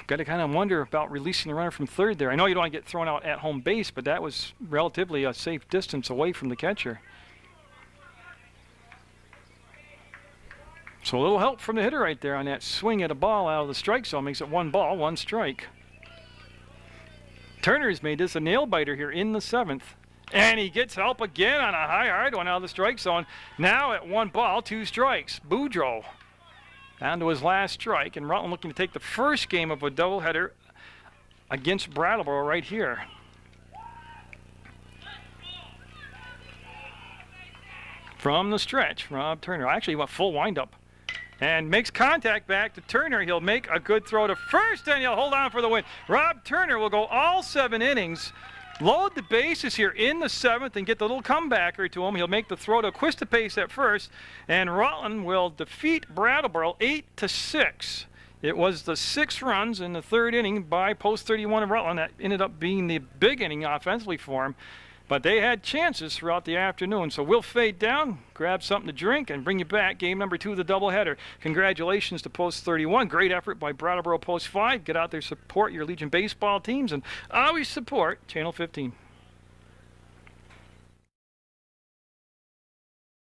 got to kind of wonder about releasing the runner from third there. I know you don't want to get thrown out at home base, but that was relatively a safe distance away from the catcher. So a little help from the hitter right there on that swing at a ball out of the strike zone. Makes it 1 ball, 1 strike. Turner's made this a nail biter here in the 7th. And he gets help again on a high hard one out of the strike zone. Now at 1 ball, 2 strikes. Boudreaux down to his last strike. And Rutland looking to take the first game of a doubleheader against Brattleboro right here. From the stretch, Rob Turner. Actually, he went full windup. And makes contact back to Turner. He'll make a good throw to first, and he'll hold on for the win. Rob Turner will go all 7 innings. Load the bases here in the 7th and get the little comebacker to him. He'll make the throw to Quistapace at first, and Rutland will defeat Brattleboro 8-6. It was the 6 runs in the 3rd inning by post 31 of Rutland that ended up being the big inning offensively for him. But they had chances throughout the afternoon. So we'll fade down, grab something to drink, and bring you back game number 2 of the doubleheader. Congratulations to Post 31. Great effort by Brattleboro Post 5. Get out there, support your Legion baseball teams, and always support Channel 15.